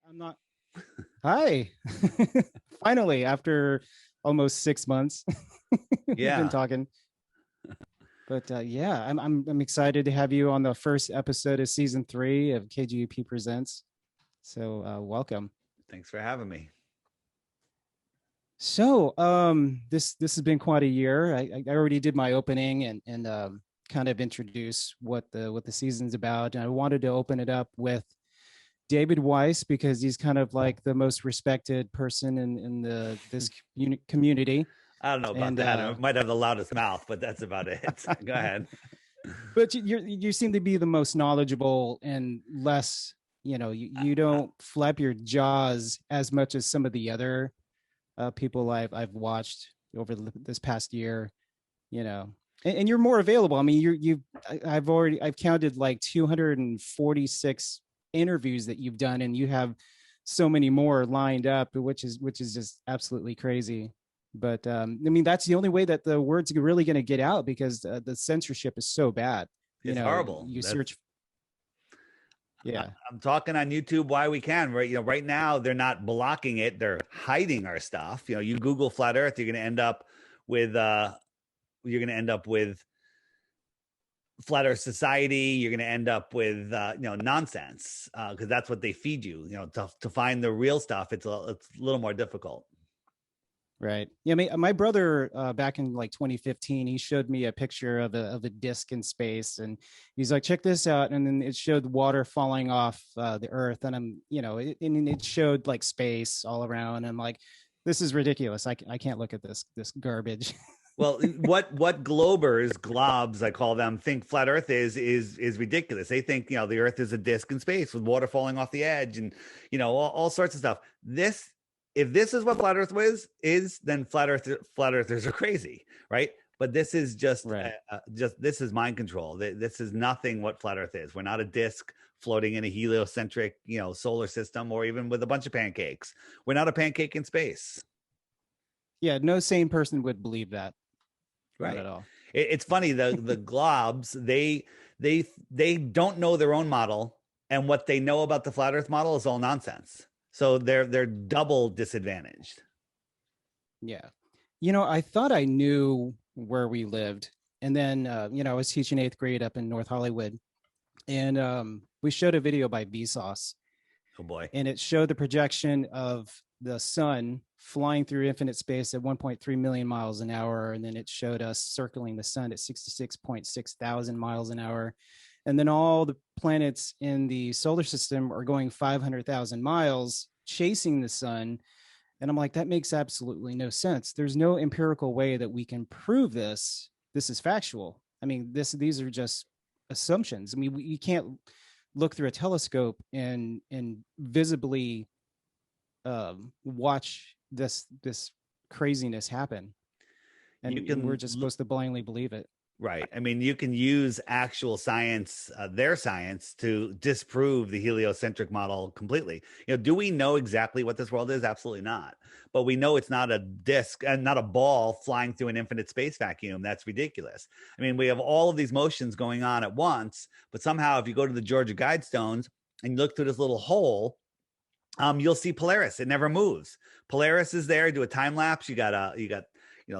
I'm not. Hi. Finally, after almost 6 months, we've been Yeah, talking. But yeah, I'm excited to have you on the first episode of season 3 of KGUP Presents. So welcome. thanks for having me. So this has been quite a year. I already did my opening and kind of introduce what the season's about. And I wanted to open it up with David Weiss because he's kind of like the most respected person in the this community. I don't know about And that. I might have the loudest mouth, but that's about it. Go ahead. but you seem to be the most knowledgeable and less, you don't flap your jaws as much as some of the other people I've watched over this past year, you know. And you're more available. I mean, I've counted like 246 interviews that you've done, and you have so many more lined up, which is just absolutely crazy. But I mean, that's the only way that the word's really going to get out because the censorship is so bad. You It's know, horrible. you That's search, yeah, I'm talking on YouTube why we can, right? Right now they're not blocking it, they're hiding our stuff. You Google flat earth, with you're going to end up with flat earth society, you're going to end up with nonsense because that's what they feed you. To find the real stuff, it's a little more difficult. right. Yeah, I mean, my brother back in like 2015, he showed me a picture of a disc in space, and he's like, "Check this out!" And then it showed water falling off the Earth, and and it showed like space all around. I'm like, "This is ridiculous! I can't look at this garbage." Well, what globs, I call them, think flat Earth is ridiculous. They think the Earth is a disc in space with water falling off the edge, and all sorts of stuff. If this is what flat Earth is, then flat earthers are crazy, right? But this is Right. just this is mind control. This is nothing what flat Earth is. We're not a disc floating in a heliocentric solar system, or even with a bunch of pancakes. We're not a pancake in space. Yeah, no sane person would believe that. Not Right. at all. It's funny, the globs, they don't know their own model, and what they know about the flat Earth model is all nonsense. So they're double disadvantaged. Yeah. I thought I knew where we lived. And then, I was teaching eighth grade up in North Hollywood. And we showed a video by Vsauce. Oh boy. And it showed the projection of the sun flying through infinite space at 1.3 million miles an hour. And then it showed us circling the sun at 66.6 thousand miles an hour. And then all the planets in the solar system are going 500,000 miles chasing the sun. And I'm like, that makes absolutely no sense. There's no empirical way that we can prove this. This is factual. I mean, these are just assumptions. I mean, you can't look through a telescope and visibly watch this craziness happen, You and we're can just supposed to blindly believe it. Right. I mean, you can use actual science, their science, to disprove the heliocentric model completely. Do we know exactly what this world is? Absolutely not. But we know it's not a disk and not a ball flying through an infinite space vacuum. That's ridiculous. I mean, we have all of these motions going on at once, but somehow if you go to the Georgia Guidestones and you look through this little hole, you'll see Polaris. It never moves. Polaris is there. Do a time lapse. You got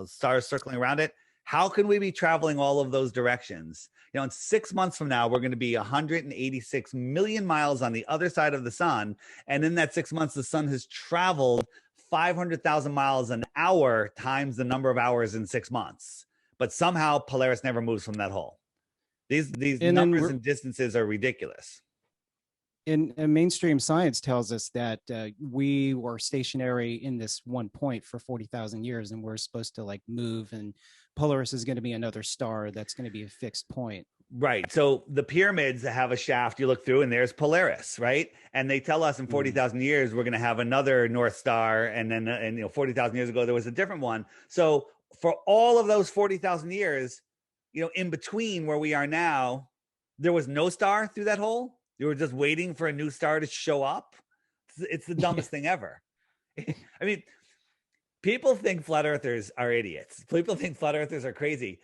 stars circling around it. How can we be traveling all of those directions? In 6 months from now, we're going to be 186 million miles on the other side of the sun. And in that 6 months, the sun has traveled 500,000 miles an hour times the number of hours in 6 months. But somehow Polaris never moves from that hole. These And then numbers and distances are ridiculous. in mainstream science tells us that we were stationary in this one point for 40,000 years, and we're supposed to like move, and Polaris is going to be another star that's going to be a fixed point. Right. So the pyramids have a shaft you look through, and there's Polaris, right? And they tell us in Mm. 40,000 years, we're going to have another North Star. And then, 40,000 years ago, there was a different one. So for all of those 40,000 years, in between where we are now, there was no star through that hole. You were just waiting for a new star to show up. It's the dumbest thing ever. I mean, people think flat earthers are idiots. People think flat earthers are crazy.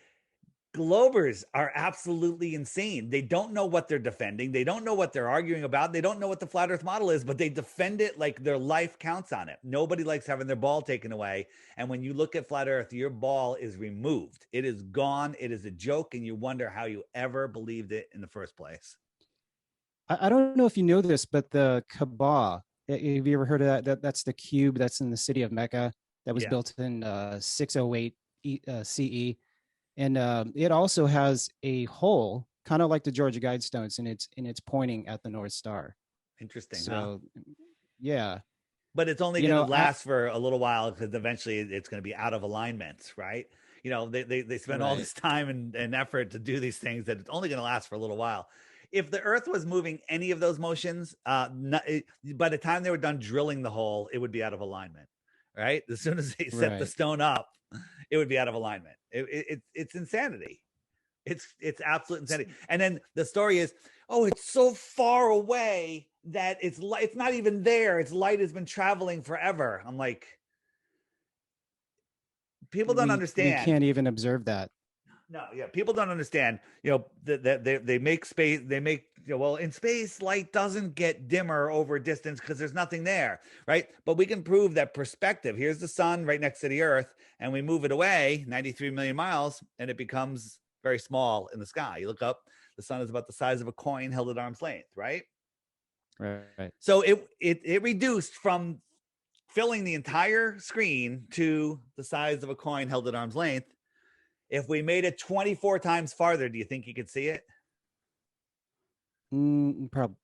Globers are absolutely insane. They don't know what they're defending. They don't know what they're arguing about. They don't know what the flat earth model is, but they defend it like their life counts on it. Nobody likes having their ball taken away. And when you look at flat earth, your ball is removed. It is gone. It is a joke. And you wonder how you ever believed it in the first place. I don't know if you know this, but the Kaaba, have you ever heard of that's the cube that's in the city of Mecca that was Yeah. built in 608 CE. And it also has a hole, kind of like the Georgia Guidestones, and it's pointing at the North Star. Interesting, huh? So, yeah, But it's only you going to know, last for a little while because eventually it's going to be out of alignment, right? They spend all right, this time and effort to do these things that it's only going to last for a little while. If the Earth was moving any of those motions, by the time they were done drilling the hole, it would be out of alignment, right? As soon as they set the right. stone up, it would be out of alignment. It's insanity. It's absolute insanity. And then the story is, oh, it's so far away that it's not even there. Its light has been traveling forever. I'm like, people don't We understand. can't even observe that. No, yeah, people don't understand. That they make space. They make well, in space, light doesn't get dimmer over distance because there's nothing there, right? But we can prove that perspective. Here's the sun right next to the Earth, and we move it away 93 million miles, and it becomes very small in the sky. You look up, the sun is about the size of a coin held at arm's length, right? Right. So it reduced from filling the entire screen to the size of a coin held at arm's length. If we made it 24 times farther, do you think you could see it?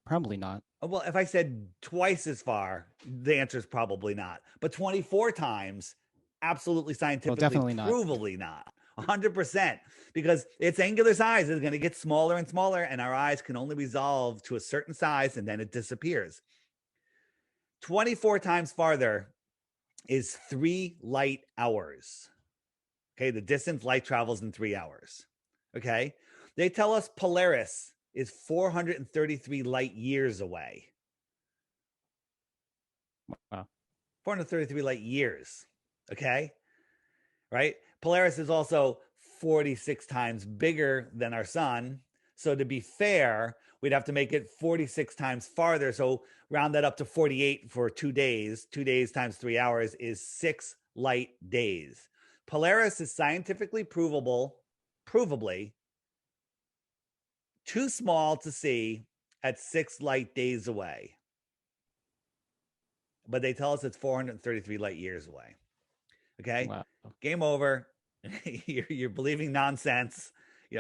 Probably not. Well, if I said twice as far, the answer is probably not. But 24 times, absolutely Well, scientifically, definitely not. provably not. 100%, because its angular size is going to get smaller and smaller, and our eyes can only resolve to a certain size, and then it disappears. 24 times farther is 3 light hours. Okay, the distance light travels in 3 hours. Okay, they tell us Polaris is 433 light years away. Wow. 433 light years. Okay, right? Polaris is also 46 times bigger than our sun. So to be fair, we'd have to make it 46 times farther. So round that up to 48 for 2 days. 2 days times 3 hours is 6 light days. Polaris is scientifically provably too small to see at 6 light days away. But they tell us it's 433 light years away. Okay. Wow. Game over. You're believing nonsense.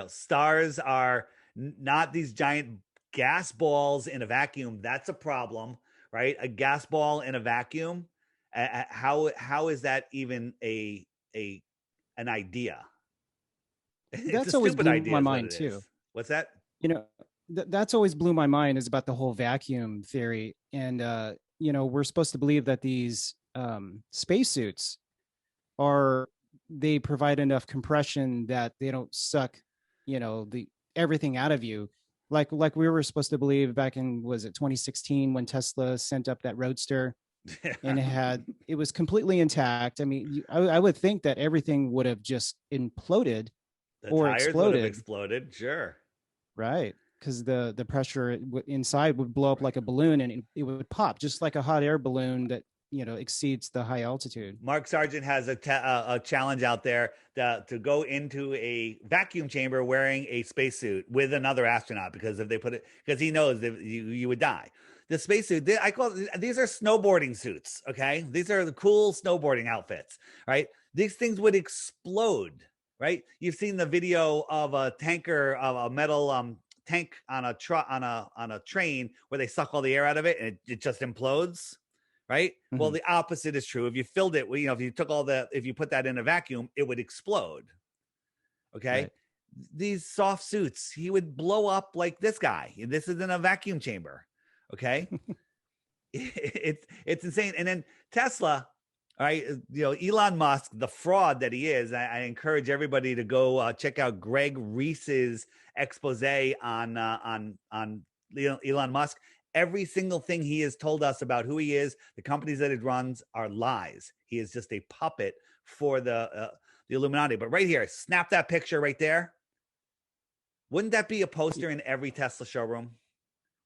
Stars are not these giant gas balls in a vacuum. That's a problem, right? A gas ball in a vacuum. How is that even an idea? It's a That's always stupid blew idea my is what mind it too. is. What's that? You know, that's always blew my mind is about the whole vacuum theory. And we're supposed to believe that these spacesuits they provide enough compression that they don't suck, the everything out of you. Like we were supposed to believe back in, was it 2016 when Tesla sent up that Roadster and it was completely intact. I mean, I would think that everything would have just imploded The or tires would have exploded, exploded. Sure. right? Because the pressure inside would blow up like a balloon and it would pop just like a hot air balloon that exceeds the high altitude. Mark Sargent has a challenge out there to go into a vacuum chamber wearing a spacesuit with another astronaut, because if they put it, because he knows that you would die. The spacesuit, these are snowboarding suits. Okay, these are the cool snowboarding outfits, right? These things would explode, right? You've seen the video of a tanker, of a metal tank on a train where they suck all the air out of it and it just implodes, right? Mm-hmm. Well, the opposite is true. If you filled it, if you put that in a vacuum, it would explode. Okay. Right. These soft suits, he would blow up like this guy. This is in a vacuum chamber. Okay. It's insane. And then Tesla, all right, Elon Musk, the fraud that he is. I encourage everybody to go check out Greg Reese's expose on Elon Musk. Every single thing he has told us about who he is, the companies that it runs, are lies. He is just a puppet for the Illuminati. But right here, snap that picture right there. Wouldn't that be a poster in every Tesla showroom?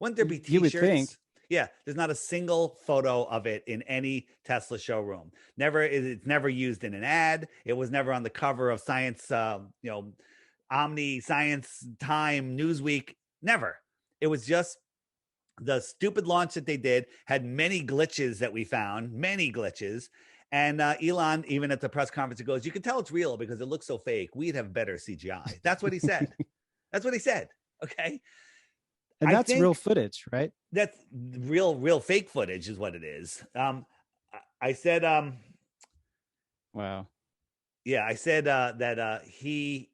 Wouldn't there be You would think. T-shirts? Yeah, there's not a single photo of it in any Tesla showroom. Never, it's never used in an ad. It was never on the cover of Science, Omni, Science, Time, Newsweek. Never. It was just the stupid launch that they did. Had many glitches that we found, many glitches. And Elon, even at the press conference, he goes, "You can tell it's real because it looks so fake. We'd have better CGI." That's what he said. That's what he said. Okay. And I that's real think footage, right? that's real fake footage is what it is. I said, Wow. yeah, I said that he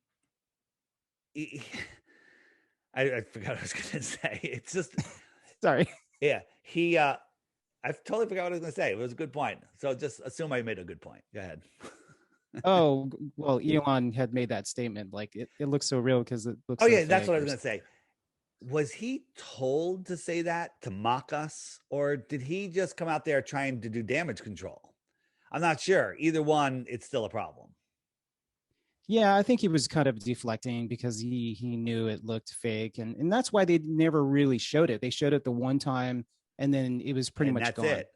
I forgot what I was going to say. It's just, Sorry. yeah, I totally forgot what I was going to say. It was a good point. So just assume I made a good point. Go ahead. Oh, well, Elon had made that statement. Like it looks so real because it looks Oh so yeah, that's fake. what I was going to say. Was he told to say that to mock us, or did he just come out there trying to do damage control? I'm not sure. Either one, it's still a problem. Yeah, I think he was kind of deflecting because he knew it looked fake, and that's why they never really showed it. They showed it the one time, and then it was pretty And much that's gone. it.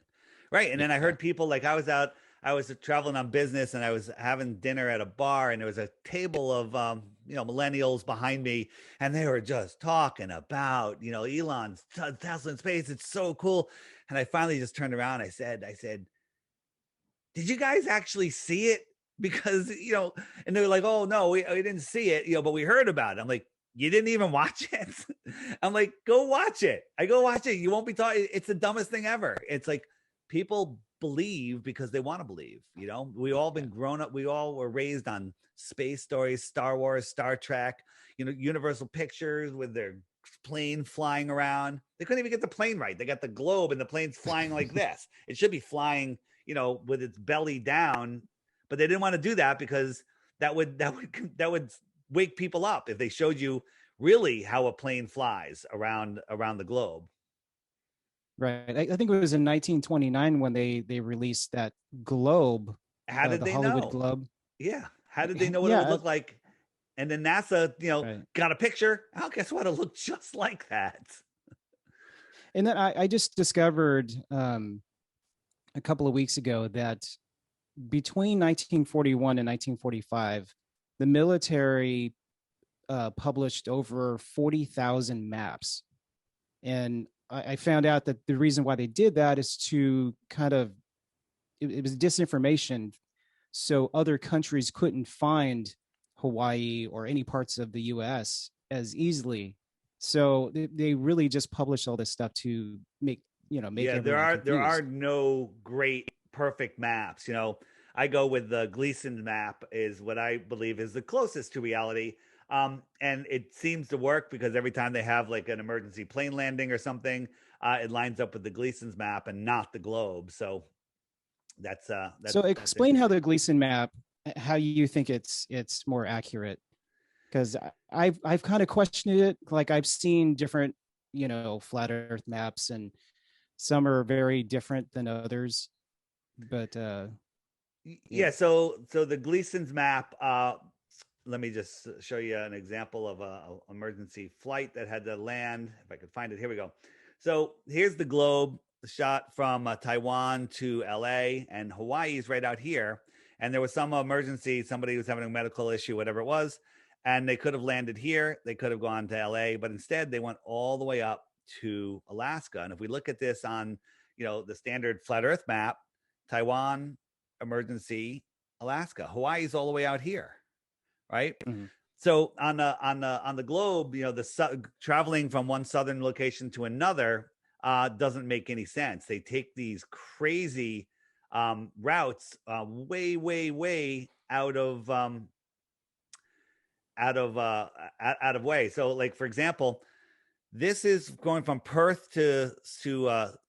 Right. And then I Yeah. heard people, like, I was traveling on business and I was having dinner at a bar and there was a table of millennials behind me and they were just talking about, Elon's Tesla in space. It's so cool. And I finally just turned around. I said, did you guys actually see it? Because, and they were like, "Oh no, we didn't see it, but we heard about it." I'm like, "You didn't even watch it?" I'm like, "Go watch it." I go watch it. You won't be taught. It's the dumbest thing ever. It's like people believe because they want to believe. We all been grown up. We all were raised on space stories, Star Wars, Star Trek, Universal Pictures with their plane flying around. They couldn't even get the plane right. They got the globe and the plane's flying like this. It should be flying, with its belly down, but they didn't want to do that because that would wake people up if they showed you really how a plane flies around the globe. Right. I think it was in 1929 when they released that globe, How did the they Hollywood know? Globe. Yeah, how did they know what it would Yeah. look like? And then NASA, Right. got a picture. Oh, guess what? It looked just like that. And then I just discovered a couple of weeks ago that between 1941 and 1945, the military published over 40,000 maps. And I found out that the reason why they did that is to kind of, it was disinformation. So other countries couldn't find Hawaii or any parts of the US as easily. So they really just published all this stuff to make Yeah, there everyone are there are confused. no great perfect maps. I go with the Gleason map is what I believe is the closest to reality. And it seems to work because every time they have like an emergency plane landing or something, it lines up with the Gleason's map and not the globe. So So that's explain how interesting. the Gleason map, how you think it's more accurate, because I've kind of questioned it. Like I've seen different, flat Earth maps, and some are very different than others. But yeah, Yeah, so the Gleason's map. Let me just show you an example of a emergency flight that had to land. If I could find it, here we go. So here's the globe shot from Taiwan to LA, and Hawaii is right out here. And there was some emergency; somebody was having a medical issue, whatever it was, and they could have landed here. They could have gone to LA, but instead they went all the way up to Alaska. And if we look at this on, the standard flat Earth map, Taiwan, emergency, Alaska, Hawaii's all the way out here, right? mhm. So on the globe, traveling from one southern location to another doesn't make any sense. They take these crazy routes way out of way. So, like for example, this is going from Perth to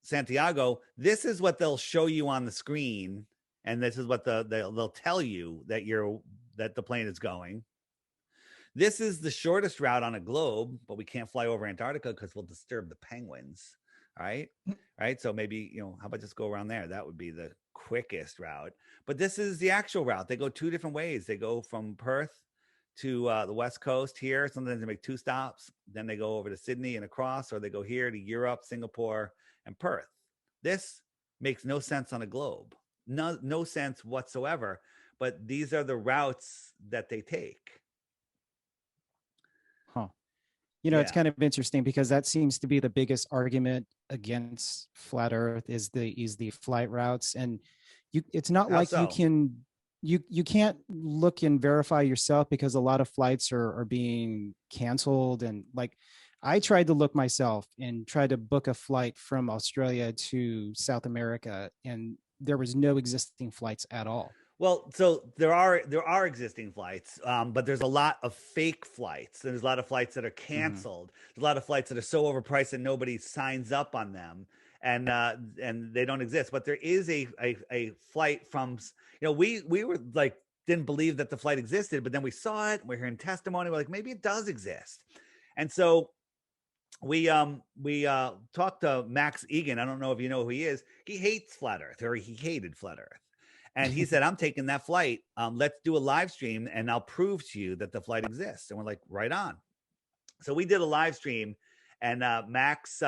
Santiago. This is what they'll show you on the screen, and this is what they'll tell you that the plane is going. This is the shortest route on a globe, but we can't fly over Antarctica because we'll disturb the penguins. All right. Right. So maybe, how about just go around there? That would be the quickest route. But this is the actual route. They go two different ways. They go from Perth to the West Coast here. Sometimes they make 2 stops. Then they go over to Sydney and across, or they go here to Europe, Singapore, and Perth. This makes no sense on a globe. No sense whatsoever. But these are the routes that they take. Huh. You know, it's kind of interesting because that seems to be the biggest argument against flat Earth is the flight routes, and it's not like you can you can't look and verify yourself because a lot of flights are being canceled. And like, I tried to look myself and tried to book a flight from Australia to South America, and there was no existing flights at all. Well, so there are existing flights, but there's a lot of fake flights. There's a lot of flights that are canceled. There's a lot of flights that are so overpriced that nobody signs up on them, and they don't exist. But there is a flight from, we were like, didn't believe that the flight existed, but then we saw it. We're hearing testimony. We're like, maybe it does exist, and so we talked to Max Egan. I don't know if you know who he is. He hates flat Earth, or he hated flat Earth. And he said, I'm taking that flight. Let's do a live stream and I'll prove to you that the flight exists. And we're like, right on. So we did a live stream, and Max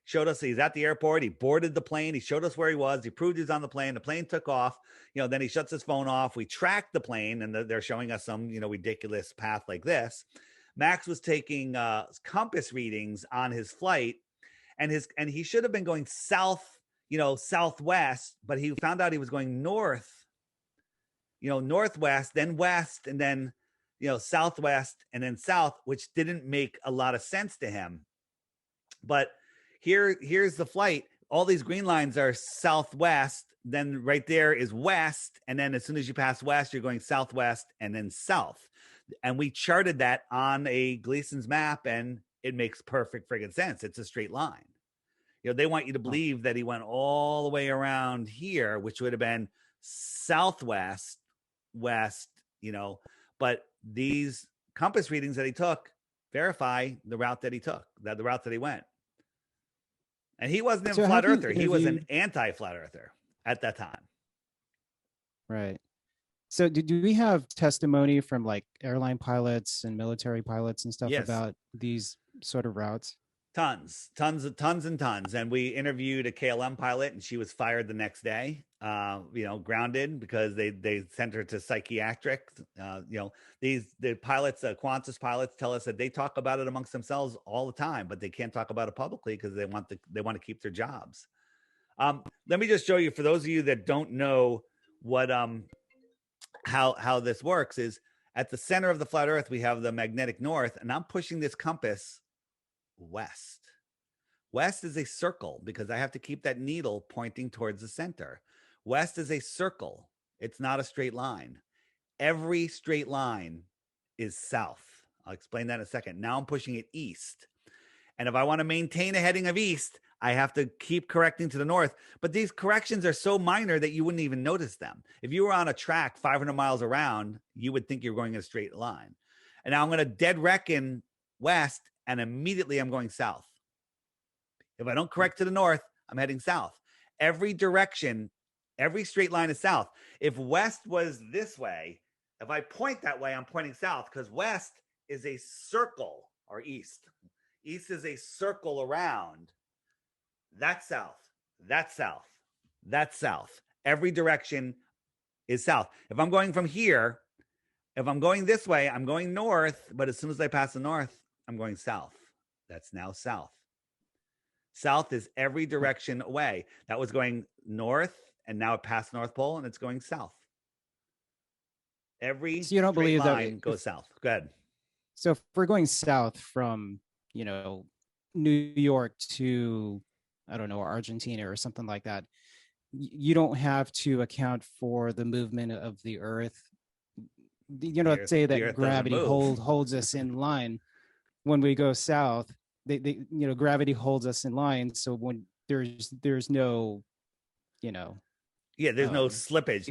showed us he's at the airport. He boarded the plane. He showed us where he was. He proved he was on the plane. The plane took off. Then he shuts his phone off. We tracked the plane, and they're showing us some, ridiculous path like this. Max was taking compass readings on his flight, and he should have been going south, southwest, but he found out he was going north, northwest, then west, and then, southwest, and then south, which didn't make a lot of sense to him. But here's the flight. All these green lines are southwest, then right there is west, and then as soon as you pass west, you're going southwest and then south. And we charted that on a Gleason's map, and it makes perfect friggin' sense. It's a straight line. They want you to believe that he went all the way around here, which would have been southwest, west, but these compass readings that he took verify the route that he took, the route that he went. And he wasn't a flat earther. He was an anti-flat earther at that time. Right. So do we have testimony from like airline pilots and military pilots and stuff about these sort of routes? Tons. And we interviewed a KLM pilot, and she was fired the next day, grounded because they sent her to psychiatric. The pilots, Qantas pilots, tell us that they talk about it amongst themselves all the time, but they can't talk about it publicly because they want to keep their jobs. Let me just show you, for those of you that don't know what how this works, is at the center of the flat Earth we have the magnetic north, and I'm pushing this compass west. West is a circle because I have to keep that needle pointing towards the center. West is a circle. It's not a straight line. Every straight line is south. I'll explain that in a second. Now I'm pushing it east. And if I want to maintain a heading of east, I have to keep correcting to the north. But these corrections are so minor that you wouldn't even notice them. If you were on a track 500 miles around, you would think you're going in a straight line. And now I'm going to dead reckon west, and immediately I'm going south. If I don't correct to the north, I'm heading south. Every direction, every straight line is south. If west was this way, if I point that way, I'm pointing south, because west is a circle, or east. East is a circle around. That's south. That's south. That's south. Every direction is south. If I'm going from here, if I'm going this way, I'm going north, but as soon as I pass the north, I'm going south. That's now south. South is every direction away. That was going north, and now it passed North Pole, and it's going south. Every so you don't believe line that goes south. Go ahead. So if we're going south from, New York to, I don't know, Argentina or something like that, you don't have to account for the movement of the Earth. Say that gravity holds us in line. When we go south, gravity holds us in line. So when there's no, there's no slippage.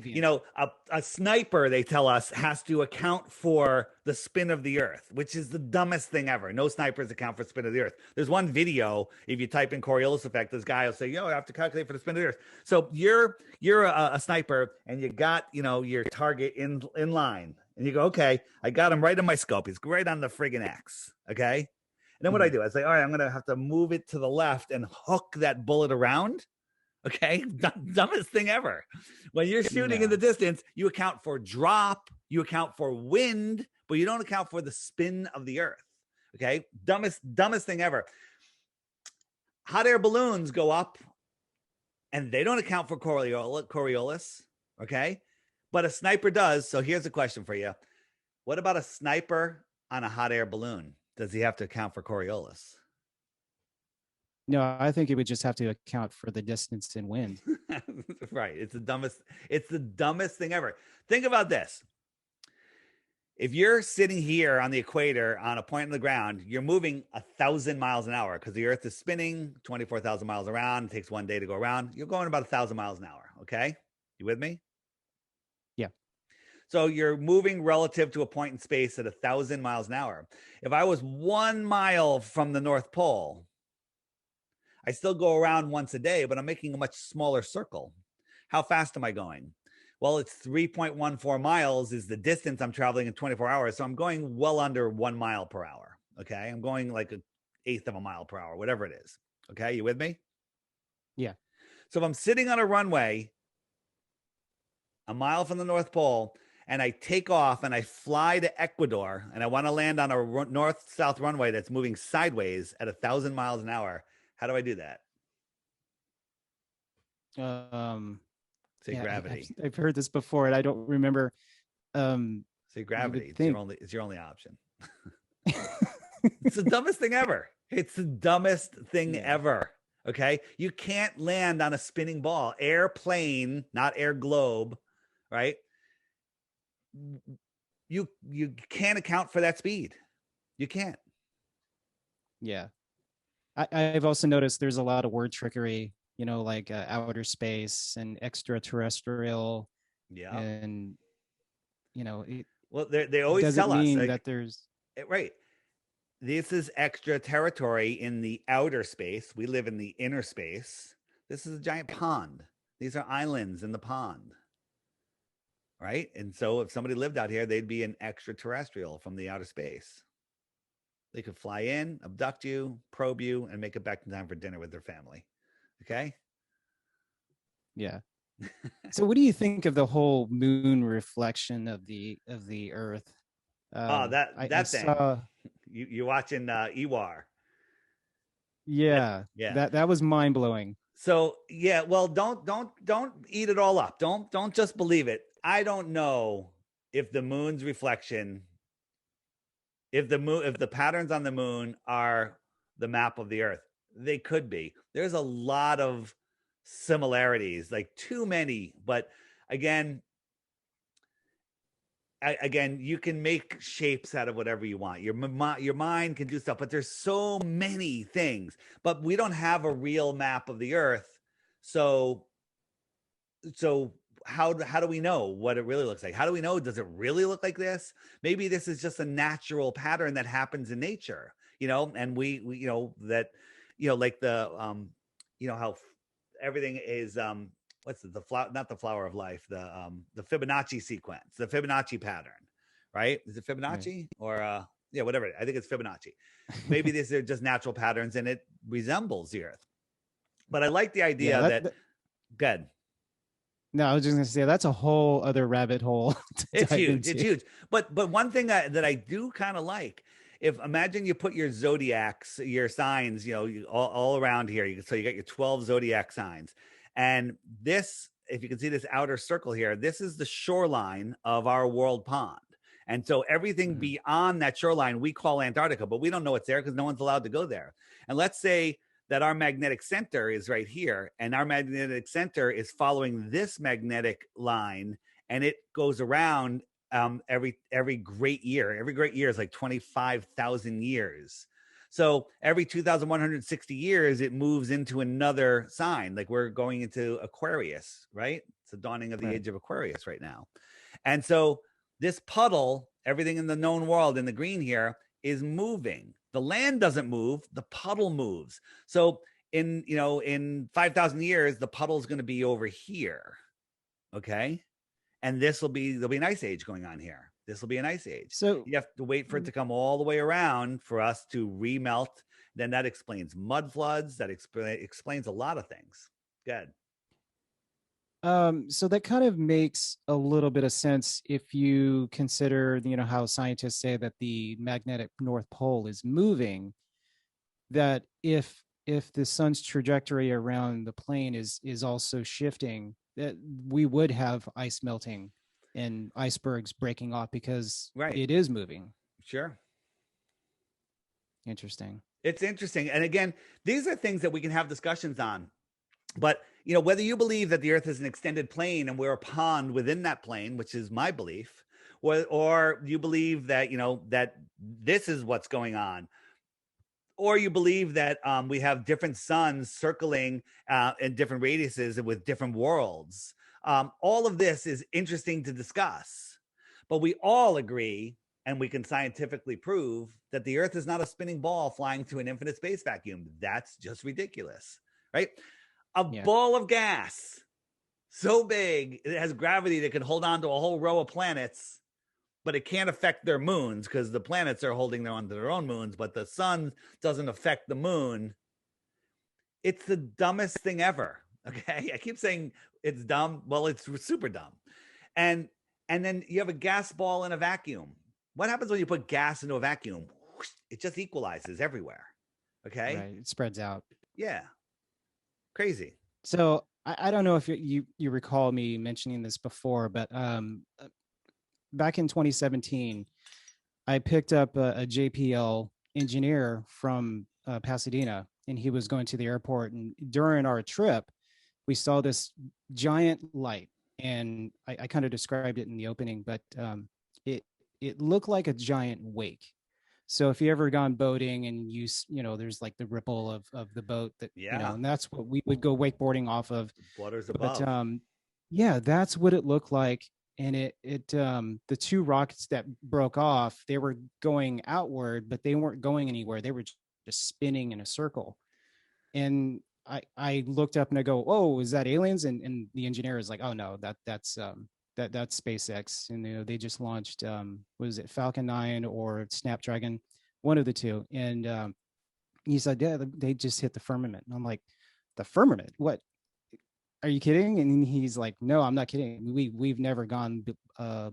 A sniper, they tell us, has to account for the spin of the Earth, which is the dumbest thing ever. No snipers account for the spin of the Earth. There's one video, if you type in Coriolis effect, this guy will say, I have to calculate for the spin of the Earth. So you're a sniper, and you got, your target in line, And you go, okay, I got him right in my scope. He's right on the friggin' X. Okay. And then what I Mhm. do, I say, all right, I'm going to have to move it to the left and hook that bullet around. Okay. Dumbest thing ever. When you're shooting in Yeah. the distance, you account for drop, you account for wind, but you don't account for the spin of the earth. Okay. Dumbest thing ever. Hot air balloons go up and they don't account for Coriolis. Okay. But a sniper does. So here's a question for you. What about a sniper on a hot air balloon? Does he have to account for Coriolis? No, I think it would just have to account for the distance and wind. Right. It's the dumbest thing ever. Think about this. If you're sitting here on the equator on a point in the ground, you're moving 1,000 miles an hour because the earth is spinning 24,000 miles around. It takes one day to go around. You're going about 1,000 miles an hour. Okay. You with me? Yeah. So you're moving relative to a point in space at 1,000 miles an hour. If I was 1 mile from the North Pole, I still go around once a day, but I'm making a much smaller circle. How fast am I going? Well, it's 3.14 miles is the distance I'm traveling in 24 hours. So I'm going well under 1 mile per hour. Okay. I'm going like an eighth of a mile per hour, whatever it is. Okay. You with me? Yeah. So if I'm sitting on a runway a mile from the North Pole and I take off and I fly to Ecuador and I want to land on a north-south runway that's moving sideways at 1,000 miles an hour, how do I do that? Um, Say yeah, gravity. I've heard this before, and I don't remember. Say You gravity. would think. It's your only option. It's the dumbest thing ever. It's the dumbest thing Yeah. ever. Okay. You can't land on a spinning ball. Airplane, not air globe, right? You can't account for that speed. You can't. Yeah. I've also noticed there's a lot of word trickery, like outer space and extraterrestrial, Yeah. and it Well, they always doesn't tell us, mean like, that there's. right. This is extra territory in the outer space. We live in the inner space. This is a giant pond. These are islands in the pond. Right. And so if somebody lived out here, they'd be an extraterrestrial from the outer space. They could fly in, abduct you, probe you, and make it back in time for dinner with their family. Okay. Yeah. So what do you think of the whole moon reflection of the Earth? Oh, I that thing. saw. You watching EWAR. Yeah, Yeah. that was mind blowing. So yeah, well, don't eat it all up. Don't just believe it. I don't know if the moon's reflection, if the patterns on the moon are the map of the earth. They could be. There's a lot of similarities, like too many, but again, you can make shapes out of whatever you want. Your mind can do stuff, but there's so many things. But we don't have a real map of the earth. So how do we know what it really looks like? How do we know, does it really look like this? Maybe this is just a natural pattern that happens in nature, and we that like the how everything is what's the flower, not the flower of life, the Fibonacci sequence, the Fibonacci pattern, right? Is it Right. Fibonacci or yeah, whatever. I think it's Fibonacci. Maybe these are just natural patterns and it resembles the earth. But I like the Yeah, idea that good. no, I was just gonna say that's a whole other rabbit hole to It's dive huge. It's into. huge. But one thing that I do kind of like, if imagine you put your zodiacs, your signs, all around here. So you got your 12 zodiac signs, and this, if you can see this outer circle here, this is the shoreline of our world pond. And so everything Mhm. beyond that shoreline we call Antarctica, but we don't know it's there because no one's allowed to go there. And let's say that our magnetic center is right here, and our magnetic center is following this magnetic line, and it goes around every great year. Every great year is like 25,000 years. So every 2,160 years, it moves into another sign. Like we're going into Aquarius, right? It's the dawning of the Right. age of Aquarius right now. And so this puddle, everything in the known world in the green here, is moving. The land doesn't move, the puddle moves. So in 5,000 years, the puddle is going to be over here. Okay. And there'll be an ice age going on here. This will be an ice age. So You have to wait for it to come all the way around for us to remelt. Then that explains mud floods. That explains a lot of things. Good. so that kind of makes a little bit of sense if you consider, how scientists say that the magnetic North Pole is moving, that if the sun's trajectory around the plane is also shifting, that we would have ice melting and icebergs breaking off because Right. it is moving. Sure. Interesting. It's interesting. And again, these are things that we can have discussions on. But, whether you believe that the Earth is an extended plane and we're a pond within that plane, which is my belief, or you believe that, that this is what's going on, or you believe that we have different suns circling in different radiuses and with different worlds. All of this is interesting to discuss, but we all agree, and we can scientifically prove that the Earth is not a spinning ball flying through an infinite space vacuum. That's just ridiculous, right? A ball of gas so big it has gravity that can hold on to a whole row of planets, but it can't affect their moons because the planets are holding on to their own moons, but the sun doesn't affect the moon. It's the dumbest thing ever. Okay. I keep saying it's dumb. Well, it's super dumb. And then you have a gas ball in a vacuum. What happens when you put gas into a vacuum? It just equalizes everywhere. Okay. Right. It spreads out. Yeah. Crazy. So I don't know if you recall me mentioning this before, but back in 2017, I picked up a JPL engineer from Pasadena, and he was going to the airport. And during our trip, we saw this giant light, and I kind of described it in the opening, but it looked like a giant wake. So if you ever gone boating and there's like the ripple of the boat that, and that's what we would go wakeboarding off of. Water's above. But yeah, that's what it looked like. And the two rockets that broke off, they were going outward, but they weren't going anywhere. They were just spinning in a circle. And I looked up and I go, "Oh, is that aliens?" And the engineer is like, "Oh no, that's SpaceX." And they just launched what is it, Falcon 9 or Snapdragon, one of the two. And he said, "Yeah, they just hit the firmament." And I'm like, "The firmament? What? Are you kidding?" And he's like, "No, I'm not kidding. We've never gone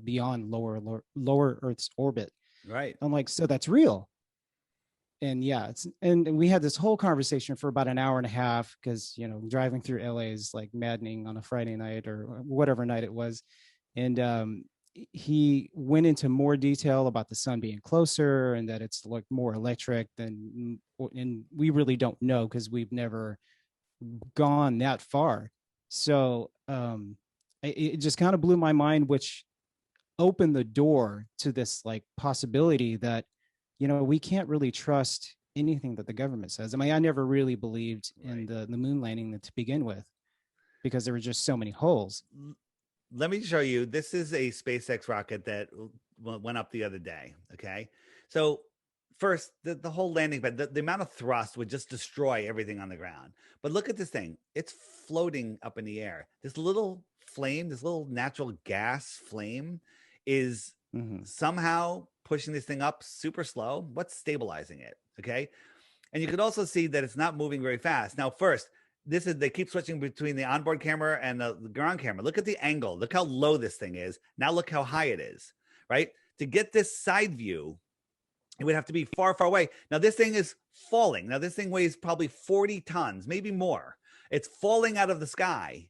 beyond lower Earth's orbit." Right. I'm like, "So that's real?" And yeah, and we had this whole conversation for about an hour and a half because driving through LA is like maddening on a Friday night or whatever night it was. And he went into more detail about the sun being closer and that it's like more electric than, and we really don't know because we've never gone that far. So it just kind of blew my mind, which opened the door to this like possibility that we can't really trust anything that the government says. I mean, I never really believed in the moon landing to begin with because there were just so many holes. Let me show you. This is a SpaceX rocket that went up the other day. Okay. So first, the whole landing pad, the amount of thrust would just destroy everything on the ground. But look at this thing. It's floating up in the air. This little flame, this little natural gas flame is somehow pushing this thing up super slow. What's stabilizing it? Okay. And you could also see that it's not moving very fast. Now, first, they keep switching between the onboard camera and the ground camera. Look at the angle. Look how low this thing is. Now look how high it is, right? To get this side view, it would have to be far, far away. Now this thing is falling. Now this thing weighs probably 40 tons, maybe more. It's falling out of the sky.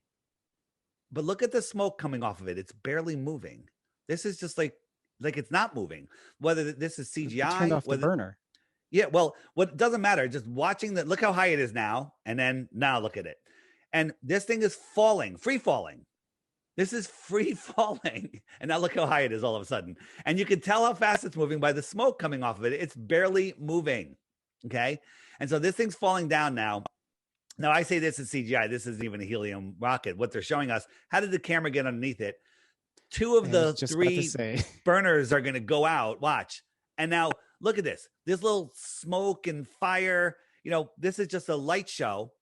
But look at the smoke coming off of it. It's barely moving. This is just like it's not moving. Whether this is CGI, turned off the burner. Yeah, well, what doesn't matter. Just watching look how high it is now, and then now look at it. And this thing is falling, free falling. This is free falling. And now look how high it is all of a sudden. And you can tell how fast it's moving by the smoke coming off of it. It's barely moving. Okay. And so this thing's falling down now. Now I say this is CGI. This isn't even a helium rocket. What they're showing us, how did the camera get underneath it? Two of the three burners are going to go out. Watch. And now look at this. This little smoke and fire. This is just a light show.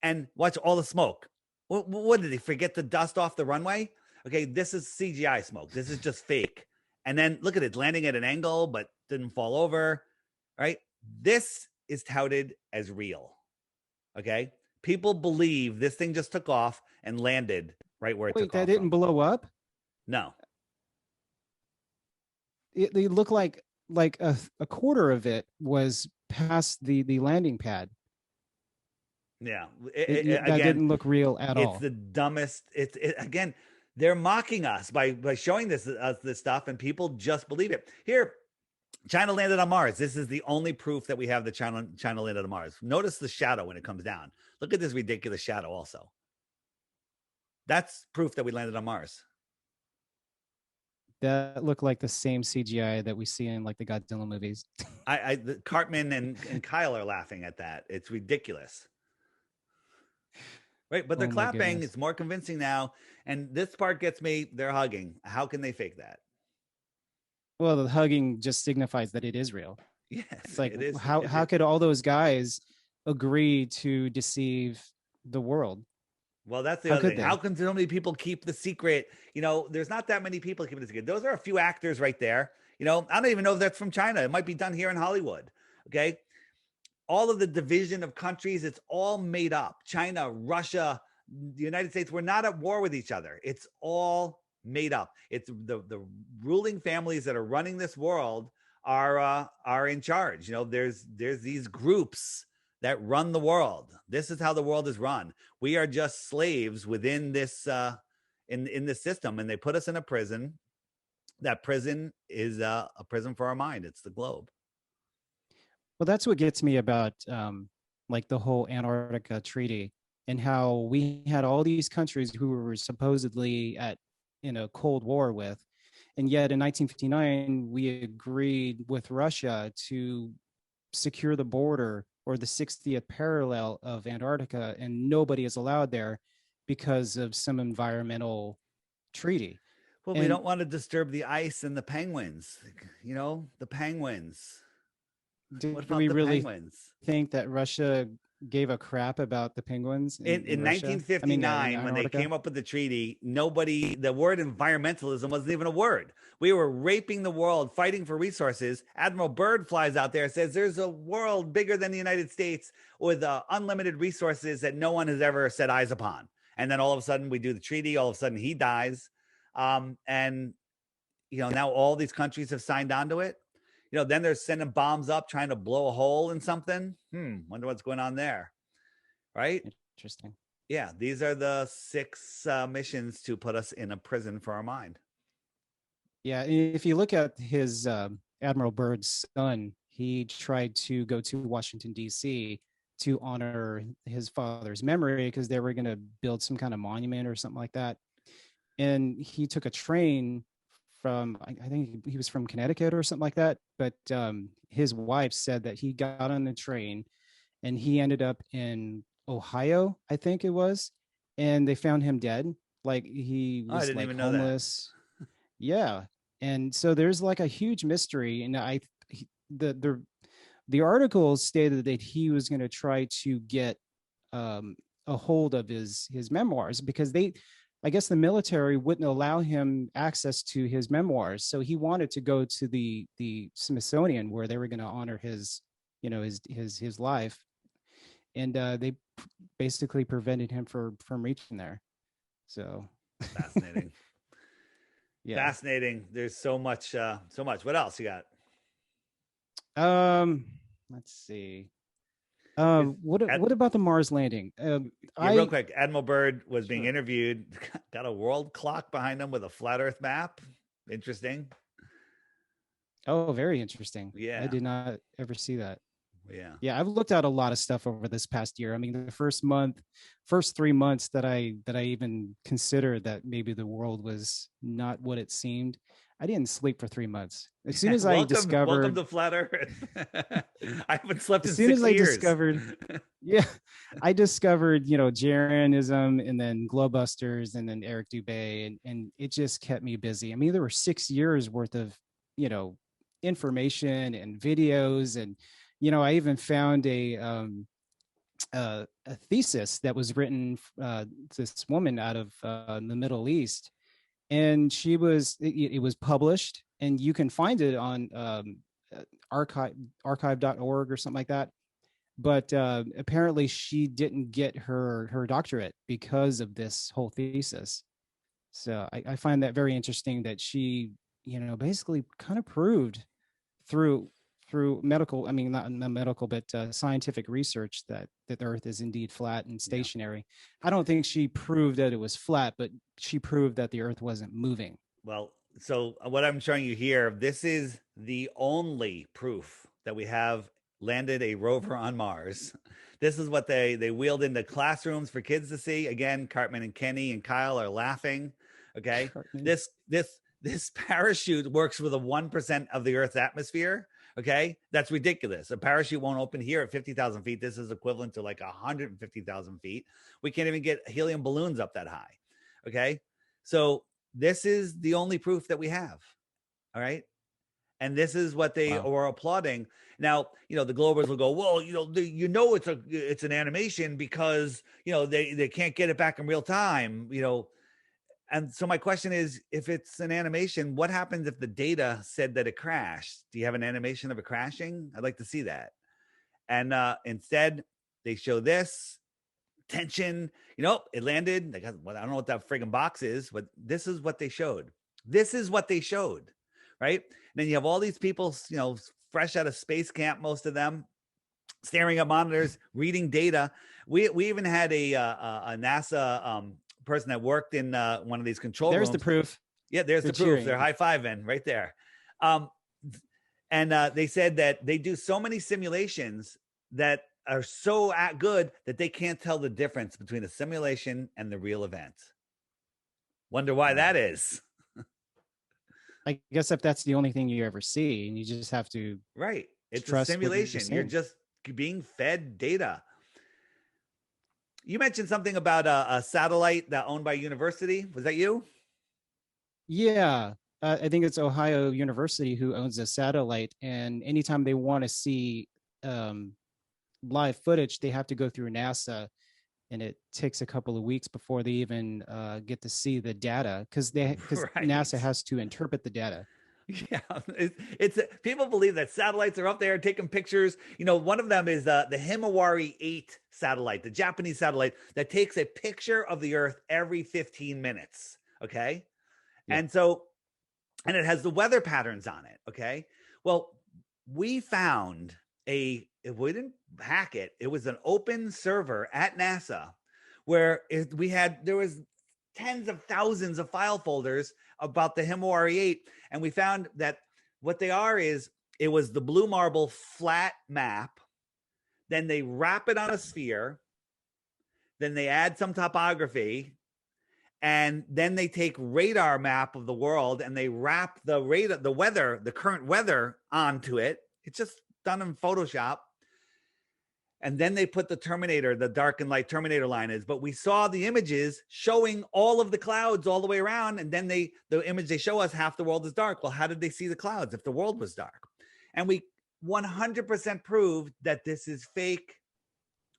And watch all the smoke. What did they forget to dust off the runway? Okay, this is CGI smoke. This is just fake. And then look at it, landing at an angle, but didn't fall over, right? This is touted as real. Okay. People believe this thing just took off and landed right where it Wait, took that off didn't from. blow up? No. They look like a quarter of it was past the landing pad. Yeah. That Again, didn't look real at it's all. the dumbest. Again, they're mocking us by showing this stuff, and people just believe it. Here, China landed on Mars. This is the only proof that we have that China landed on Mars. Notice the shadow when it comes down. Look at this ridiculous shadow. Also, that's proof that we landed on Mars. That looked like the same CGI that we see in like the Godzilla movies. Cartman and Kyle are laughing at that. It's ridiculous. Right, but they're Oh my clapping. goodness. It's more convincing now. And this part gets me. They're hugging. How can they fake that? Well, the hugging just signifies that it is real. Yes, It's like it is. how could all those guys agree to deceive the world? Well, that's the How other could thing. How they? can so many people keep the secret? There's not that many people keeping the secret. Those are a few actors right there. I don't even know if that's from China. It might be done here in Hollywood. Okay. All of the division of countries, it's all made up. China, Russia, the United States, we're not at war with each other. It's all made up. It's the ruling families that are running this world are in charge. There's these groups that run the world. This is how the world is run. We are just slaves within this in this system, and they put us in a prison. That prison is a prison for our mind. It's the globe. Well, that's what gets me about like the whole Antarctica treaty and how we had all these countries who were supposedly at in a Cold War with, and yet in 1959 we agreed with Russia to secure the border or the 60th parallel of Antarctica, and nobody is allowed there because of some environmental treaty. Well, we And don't want to disturb the ice and the penguins. The penguins. do What about we the really penguins? think that Russia gave a crap about the penguins in In Russia? I mean, in 1959, when they Antarctica? came up with the treaty, the word environmentalism wasn't even a word. We were raping the world, fighting for resources. Admiral Byrd flies out there and says there's a world bigger than the United States with unlimited resources that no one has ever set eyes upon. And then all of a sudden we do the treaty. All of a sudden he dies. And now all these countries have signed on to it. Then they're sending bombs up, trying to blow a hole in something. Wonder what's going on there. Right? Interesting. Yeah, these are the 6 missions to put us in a prison for our mind. Yeah, if you look at his Admiral Byrd's son, he tried to go to Washington D.C. to honor his father's memory because they were going to build some kind of monument or something like that. And he took a train from, I think he was from Connecticut or something like that. But his wife said that he got on the train and he ended up in Ohio, I think it was, and they found him dead. Like he Oh, I was didn't like even know that. homeless. Yeah. And so there's like a huge mystery. And the article stated that he was going to try to get a hold of his memoirs because I guess the military wouldn't allow him access to his memoirs. So he wanted to go to the Smithsonian where they were going to honor his, his life. And they basically prevented him from reaching there. So Fascinating. yeah. Fascinating. There's so much. What else you got? Let's see. Is What about the Mars landing? Yeah, real I quick. Admiral Byrd was being Sure. interviewed. Got a world clock behind him with a flat Earth map. Interesting. Oh, very interesting. I Yeah. did not ever see that. Yeah. Yeah, I've looked at a lot of stuff over this past year. I mean, the first 3 months that I even considered that maybe the world was not what it seemed, I didn't sleep for 3 months. As soon as I Welcome discovered, to flat Earth. I haven't slept as in soon as 6 I years. discovered, yeah, I discovered, Jeranism and then Glowbusters and then Eric Dubay, and it just kept me busy. I mean, there were 6 years worth of, you know, information and videos, and I even found a thesis that was written this woman out of the Middle East, and it was published and you can find it on archive archive.org or something like that. But apparently, she didn't get her doctorate because of this whole thesis. So I find that very interesting that she, basically kind of proved through medical, I mean, not medical, but scientific research that the Earth is indeed flat and Yeah. stationary. I don't think she proved that it was flat, but she proved that the Earth wasn't moving. Well, so what I'm showing you here, this is the only proof that we have landed a rover on Mars. This is what they wheeled into classrooms for kids to see. Again, Cartman and Kenny and Kyle are laughing. Okay. Cartman. This parachute works with a 1% of the Earth's atmosphere. Okay. That's ridiculous. A parachute won't open here at 50,000 feet. This is equivalent to like 150,000 feet. We can't even get helium balloons up that high. Okay. So this is the only proof that we have. All right. And this is what they Wow. are applauding. Now, the Globers will go, well, it's an animation because, they can't get it back in real time, And so my question is, if it's an animation, what happens if the data said that it crashed? Do you have an animation of it crashing? I'd like to see that. And instead, they show this tension. It landed. I don't know what that friggin' box is, but this is what they showed. This is what they showed, right? And then you have all these people, fresh out of space camp, most of them, staring at monitors, reading data. We even had a NASA person that worked in one of these control There's rooms. the proof. Yeah, there's the proof. They're high-fiving right there. And they said that they do so many simulations that are so good that they can't tell the difference between a simulation and the real event. Wonder why that is. I guess if that's the only thing you ever see, and you just have to Right. It's a trust what simulation. You're just being fed data. You mentioned something about a satellite that owned by a university. Was that you? Yeah. I think it's Ohio University who owns a satellite, and anytime they want to see live footage, they have to go through NASA, and it takes a couple of weeks before they even get to see the data because Right. NASA has to interpret the data. Yeah, it's people believe that satellites are up there taking pictures. One of them is the Himawari 8 satellite, the Japanese satellite that takes a picture of the Earth every 15 minutes. Okay. Yeah. And it has the weather patterns on it. Okay. Well, we found if we didn't hack it, it was an open server at NASA where there was tens of thousands of file folders about the Himawari 8. And we found that what they are is it was the blue marble flat map. Then they wrap it on a sphere. Then they add some topography. And then they take radar map of the world and they wrap the current weather onto it. It's just done in Photoshop. And then they put the dark and light Terminator line is, but we saw the images showing all of the clouds all the way around. And then the image they show us, half the world is dark. Well, how did they see the clouds if the world was dark? And we 100% proved that this is fake.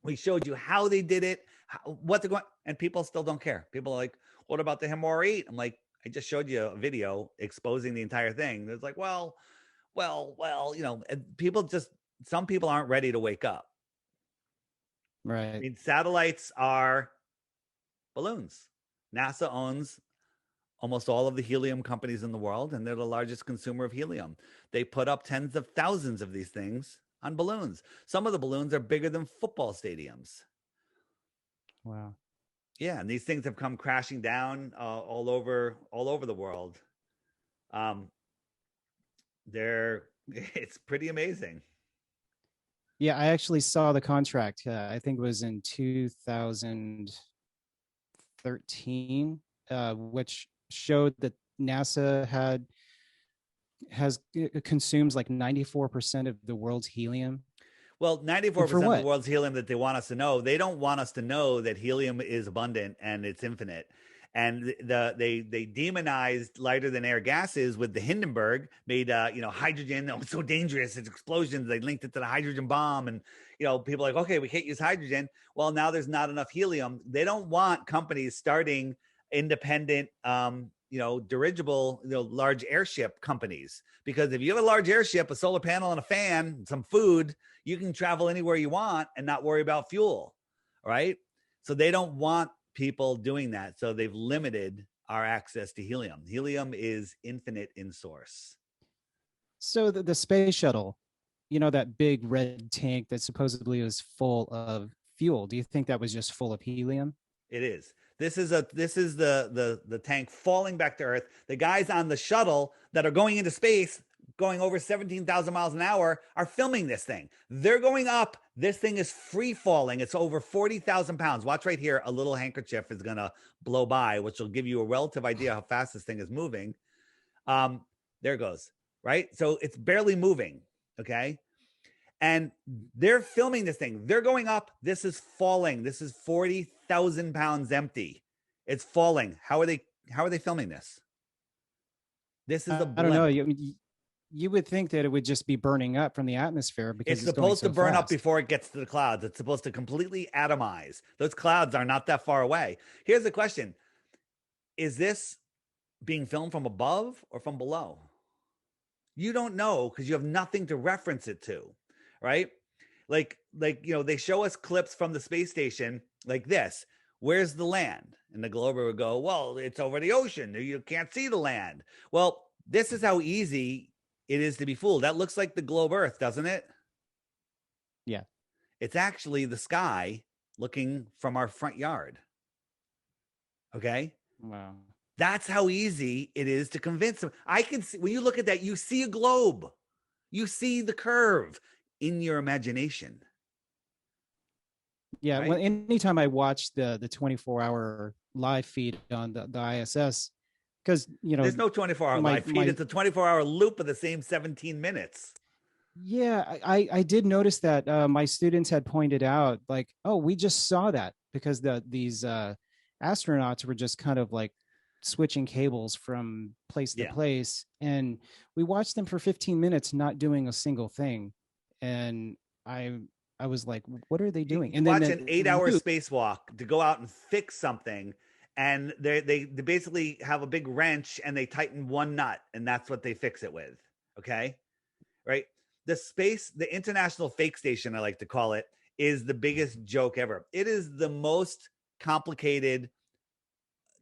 We showed you how they did it, what they're going, and people still don't care. People are like, what about the Himawari 8? I'm like, I just showed you a video exposing the entire thing. It's like, well, some people aren't ready to wake up. Right. I mean, satellites are balloons. NASA owns almost all of the helium companies in the world, and they're the largest consumer of helium. They put up tens of thousands of these things on balloons. Some of the balloons are bigger than football stadiums. Wow. Yeah, and these things have come crashing down all over the world. It's pretty amazing. Yeah, I actually saw the contract. I think it was in 2013, which showed that NASA consumes like 94% of the world's helium. Well, 94% of the world's helium that they want us to know. They don't want us to know that helium is abundant and it's infinite. And they demonized lighter than air gases with the Hindenburg, made hydrogen. Oh, it's so dangerous. It's explosions. They linked it to the hydrogen bomb, and people are like, okay, we can't use hydrogen. Well, now there's not enough helium. They don't want companies starting independent dirigible, large airship companies. Because if you have a large airship, a solar panel and a fan, some food, you can travel anywhere you want and not worry about fuel, right? So they don't want people doing that. So they've limited our access to helium. Helium is infinite in source. So the space shuttle, that big red tank that supposedly was full of fuel. Do you think that was just full of helium? It is. This is the tank falling back to Earth. The guys on the shuttle that are going into space, going over 17,000 miles an hour, are filming this thing. They're going up. This thing is free falling. It's over 40,000 pounds. Watch right here. A little handkerchief is going to blow by, which will give you a relative idea how fast this thing is moving. There it goes. Right. So it's barely moving. Okay. And they're filming this thing. They're going up. This is falling. This is 40,000 pounds empty. It's falling. How are they filming this? This is a blimp. I don't know. You would think that it would just be burning up from the atmosphere because it's supposed to burn up before it gets to the clouds. It's supposed to completely atomize. Those clouds are not that far away. Here's the question. Is this being filmed from above or from below? You don't know because you have nothing to reference it to. Right? Like, they show us clips from the space station like this. Where's the land? And the Glober would go, well, it's over the ocean. You can't see the land. Well, this is how easy it is to be fooled. That looks like the globe Earth, doesn't it? Yeah. It's actually the sky looking from our front yard. Okay? Wow. That's how easy it is to convince them. I can see, when you look at that, you see a globe. You see the curve in your imagination. Yeah. Right? Well, anytime I watch the 24-hour live feed on the ISS, because there's no 24-hour live feed. It's a 24-hour loop of the same 17 minutes. Yeah, I did notice that my students had pointed out, like, oh, we just saw that because these astronauts were just kind of like switching cables from place to place, and we watched them for 15 minutes not doing a single thing. And I was like, what are they doing? And watch then an 8-hour spacewalk to go out and fix something, and they basically have a big wrench and they tighten one nut, and that's what they fix it with. Okay, right? The International Fake Station, I like to call it, is the biggest joke ever. It is the most complicated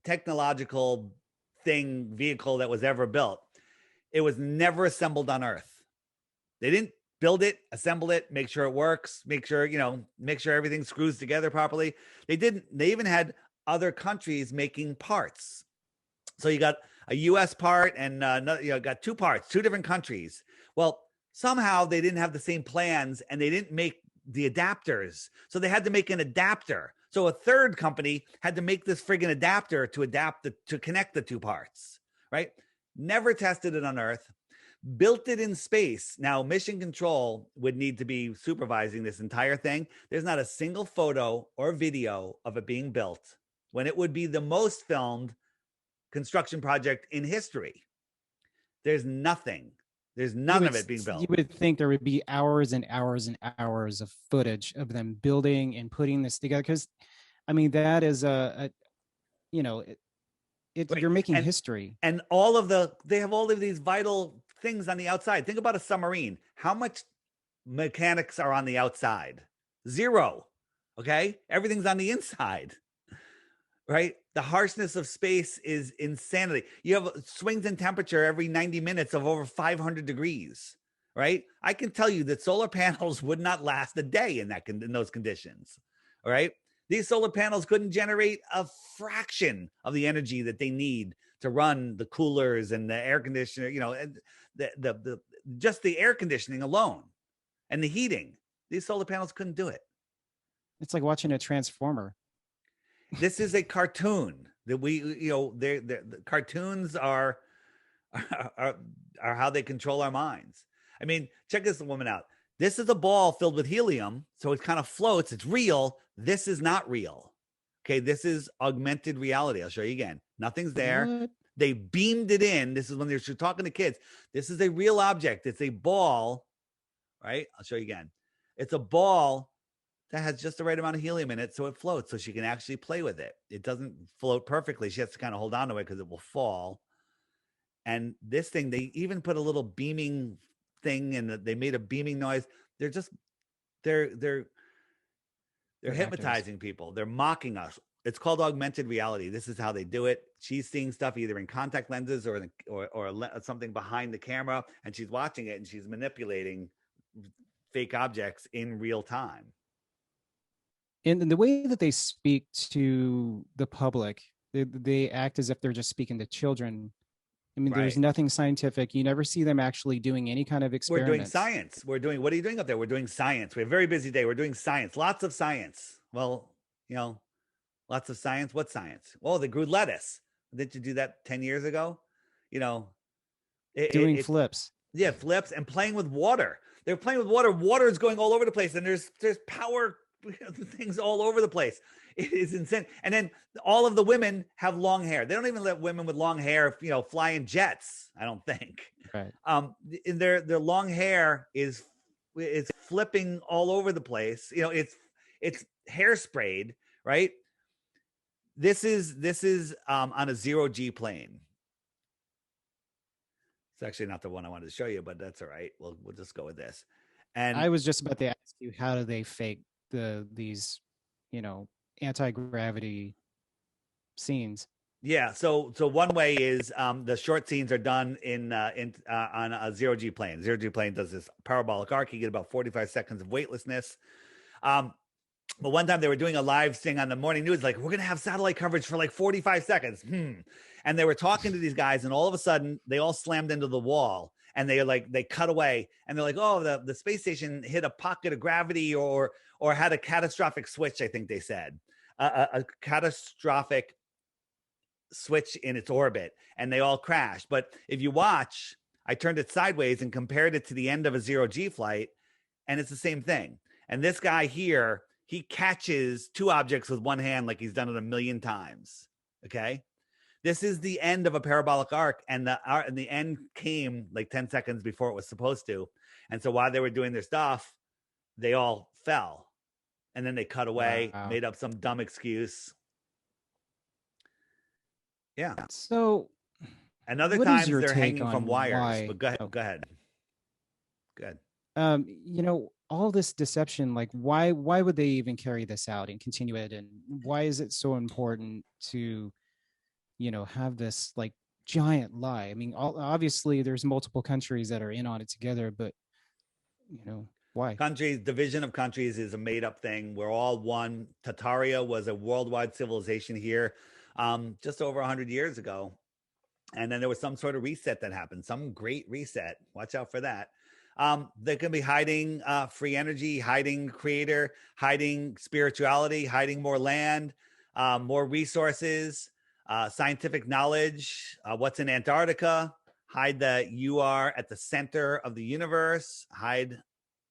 technological vehicle that was ever built. It was never assembled on Earth. They didn't build it, assemble it, make sure it works, make sure everything screws together properly. They even had other countries making parts. So you got a US part and got two parts, two different countries. Well, somehow they didn't have the same plans and they didn't make the adapters. So they had to make an adapter. So a third company had to make this friggin' adapter to connect the two parts, right? Never tested it on Earth. Built it in space. Now, Mission Control would need to be supervising this entire thing. There's not a single photo or video of it being built when it would be the most filmed construction project in history. There's nothing. There's none of it being built. You would think there would be hours and hours and hours of footage of them building and putting this together. Because, I mean, that is you're making history. And they have all of these vital things on the outside. Think about a submarine. How much mechanics are on the outside? Zero. Okay. Everything's on the inside, right? The harshness of space is insanity. You have swings in temperature every 90 minutes of over 500 degrees, right? I can tell you that solar panels would not last a day in those conditions. All right. These solar panels couldn't generate a fraction of the energy that they need to run the coolers and the air conditioner, and just the air conditioning alone and the heating. These solar panels couldn't do it. It's like watching a transformer. This is a cartoon that the cartoons are how they control our minds. I mean, check this woman out. This is a ball filled with helium, so it kind of floats. It's real. This is not real. Okay, this is augmented reality. I'll show you again. Nothing's there. What? They beamed it in. This is when they're talking to kids. This is a real object. It's a ball, right? I'll show you again. It's a ball that has just the right amount of helium in it so it floats, so she can actually play with it. It doesn't float perfectly. She has to kind of hold on to it because it will fall. And this thing, they even put a little beaming thing and they made a beaming noise. They're just they're They're actors. hypnotizing people. They're mocking us. It's called augmented reality. This is how they do it. She's seeing stuff either in contact lenses or something behind the camera, and she's watching it and she's manipulating fake objects in real time. And the way that they speak to the public, they act as if they're just speaking to children. I mean, there's Right. nothing scientific. You never see them actually doing any kind of We're doing experiments. science. We're doing, what are you doing up there? We're doing science. We have a very busy day. We're doing science, lots of science. Well, you know, lots of science. What science? Well, they grew lettuce. Did you do that 10 years ago? You know, Doing it's, flips. yeah, flips and playing with water. They're playing with water. Water is going all over the place, and there's power things all over the place. It is insane. And then all of the women have long hair. They don't even let women with long hair, fly in jets. I don't think. Right. In their long hair is flipping all over the place. It's hairsprayed, right? This is on a 0G plane. It's actually not the one I wanted to show you, but that's all right. We'll just go with this. And I was just about to ask you, how do they fake these, anti-gravity scenes? yeah, so one way is the short scenes are done in on a 0G plane. 0G plane does this parabolic arc. You get about 45 seconds of weightlessness. But one time they were doing a live thing on the morning news, like, we're going to have satellite coverage for like 45 seconds. And they were talking to these guys, and all of a sudden they all slammed into the wall, and they cut away, and they're like, oh, the space station hit a pocket of gravity or had a catastrophic switch. I think they said a catastrophic switch in its orbit, and they all crashed. But if you watch, I turned it sideways and compared it to the end of a 0G flight, and it's the same thing. And this guy here, he catches two objects with one hand like he's done it a million times. Okay. This is the end of a parabolic arc, and the end came like 10 seconds before it was supposed to. And so while they were doing their stuff, they all fell. And then they cut away, Wow. made up some dumb excuse. Yeah. So, And other what is times your they're take hanging from on wires. why? But go ahead. Oh, Go ahead. Good. all this deception, like why would they even carry this out and continue it? And why is it so important to, have this like giant lie? I mean, obviously there's multiple countries that are in on it together, but why? Countries, division of countries is a made up thing. We're all one. Tataria was a worldwide civilization here just over 100 years ago. And then there was some sort of reset that happened, some great reset. Watch out for that. They can be hiding free energy, hiding creator, hiding spirituality, hiding more land, more resources, scientific knowledge, what's in Antarctica, hide that you are at the center of the universe, hide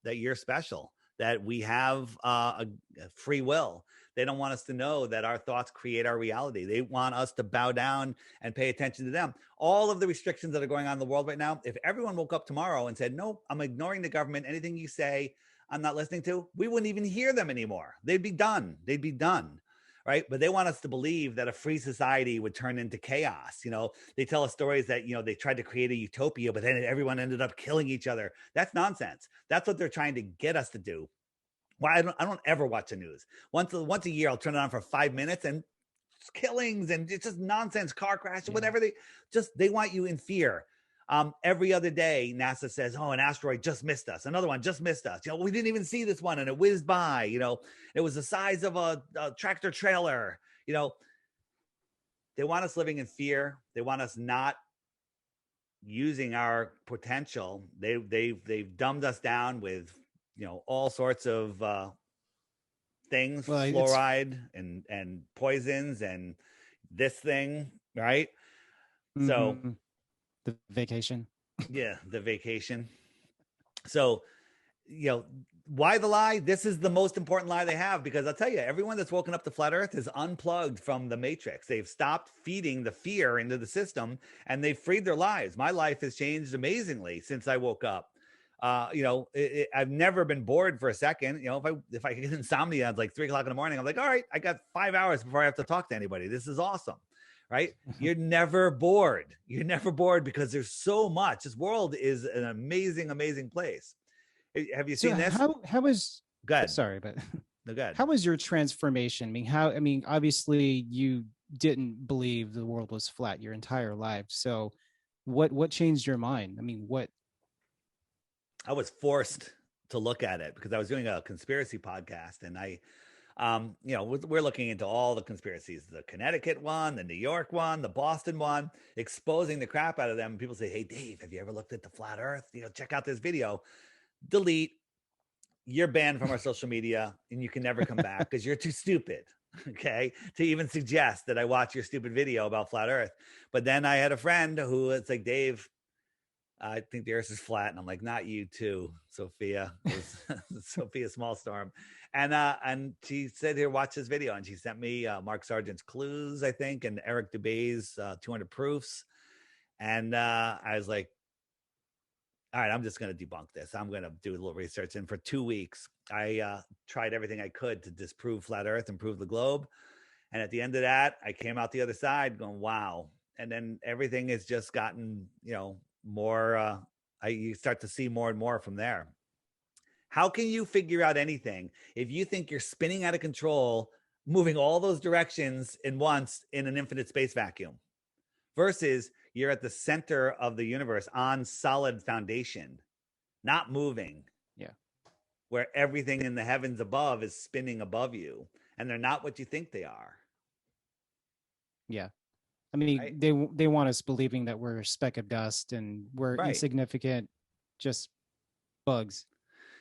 that you're special, that we have a free will. They don't want us to know that our thoughts create our reality. They want us to bow down and pay attention to them. All of the restrictions that are going on in the world right now, if everyone woke up tomorrow and said, no, I'm ignoring the government, anything you say, I'm not listening to, we wouldn't even hear them anymore. They'd be done. Right. But they want us to believe that a free society would turn into chaos. They tell us stories that, they tried to create a utopia, but then everyone ended up killing each other. That's nonsense. That's what they're trying to get us to do. Well, I don't ever watch the news. Once a year, I'll turn it on for 5 minutes, and it's killings and it's just nonsense, car crash, whatever. They want you in fear. Every other day, NASA says, oh, an asteroid just missed us. Another one just missed us. We didn't even see this one, and it whizzed by. It was the size of a tractor trailer. They want us living in fear. They want us not using our potential. They've dumbed us down with all sorts of things, Well, fluoride and poisons and this thing, right? So the vacation. Yeah, the vacation. So, why the lie? This is the most important lie they have, because I'll tell you, everyone that's woken up to flat Earth is unplugged from the matrix. They've stopped feeding the fear into the system, and they've freed their lives. My life has changed amazingly since I woke up. I've never been bored for a second. If I get insomnia at like 3 o'clock in the morning, I'm like, all right, I got 5 hours before I have to talk to anybody. This is awesome, right? You're never bored. You're never bored because there's so much. This world is an amazing, amazing place. Have you So seen this? how is Good. sorry, but No, good. how was your transformation? I mean, obviously you didn't believe the world was flat your entire life. So what changed your mind? I mean, what I was forced to look at it because I was doing a conspiracy podcast, and we're looking into all the conspiracies, the Connecticut one, the New York one, the Boston one, exposing the crap out of them. And people say, hey, Dave, have you ever looked at the flat earth? Check out this video. Delete. You're banned from our social media and you can never come back because you're too stupid, okay, to even suggest that I watch your stupid video about flat earth. But then I had a friend who it's like, Dave, I think the earth is flat. And I'm like, not you too, Sophia. It was Sophia Smallstorm. And she said, here, watch this video. And she sent me Mark Sargent's Clues, I think, and Eric Dubay's 200 Proofs. And I was like, all right, I'm just going to debunk this. I'm going to do a little research. And for 2 weeks, I tried everything I could to disprove flat earth and prove the globe. And at the end of that, I came out the other side going, wow. And then everything has just gotten, more, you start to see more and more from there. How can you figure out anything if you think you're spinning out of control, moving all those directions in once in an infinite space vacuum versus you're at the center of the universe on solid foundation, not moving. Yeah. Where everything in the heavens above is spinning above you and they're not what you think they are. Yeah. I mean, right? they want us believing that we're a speck of dust and we're Right. insignificant, just bugs.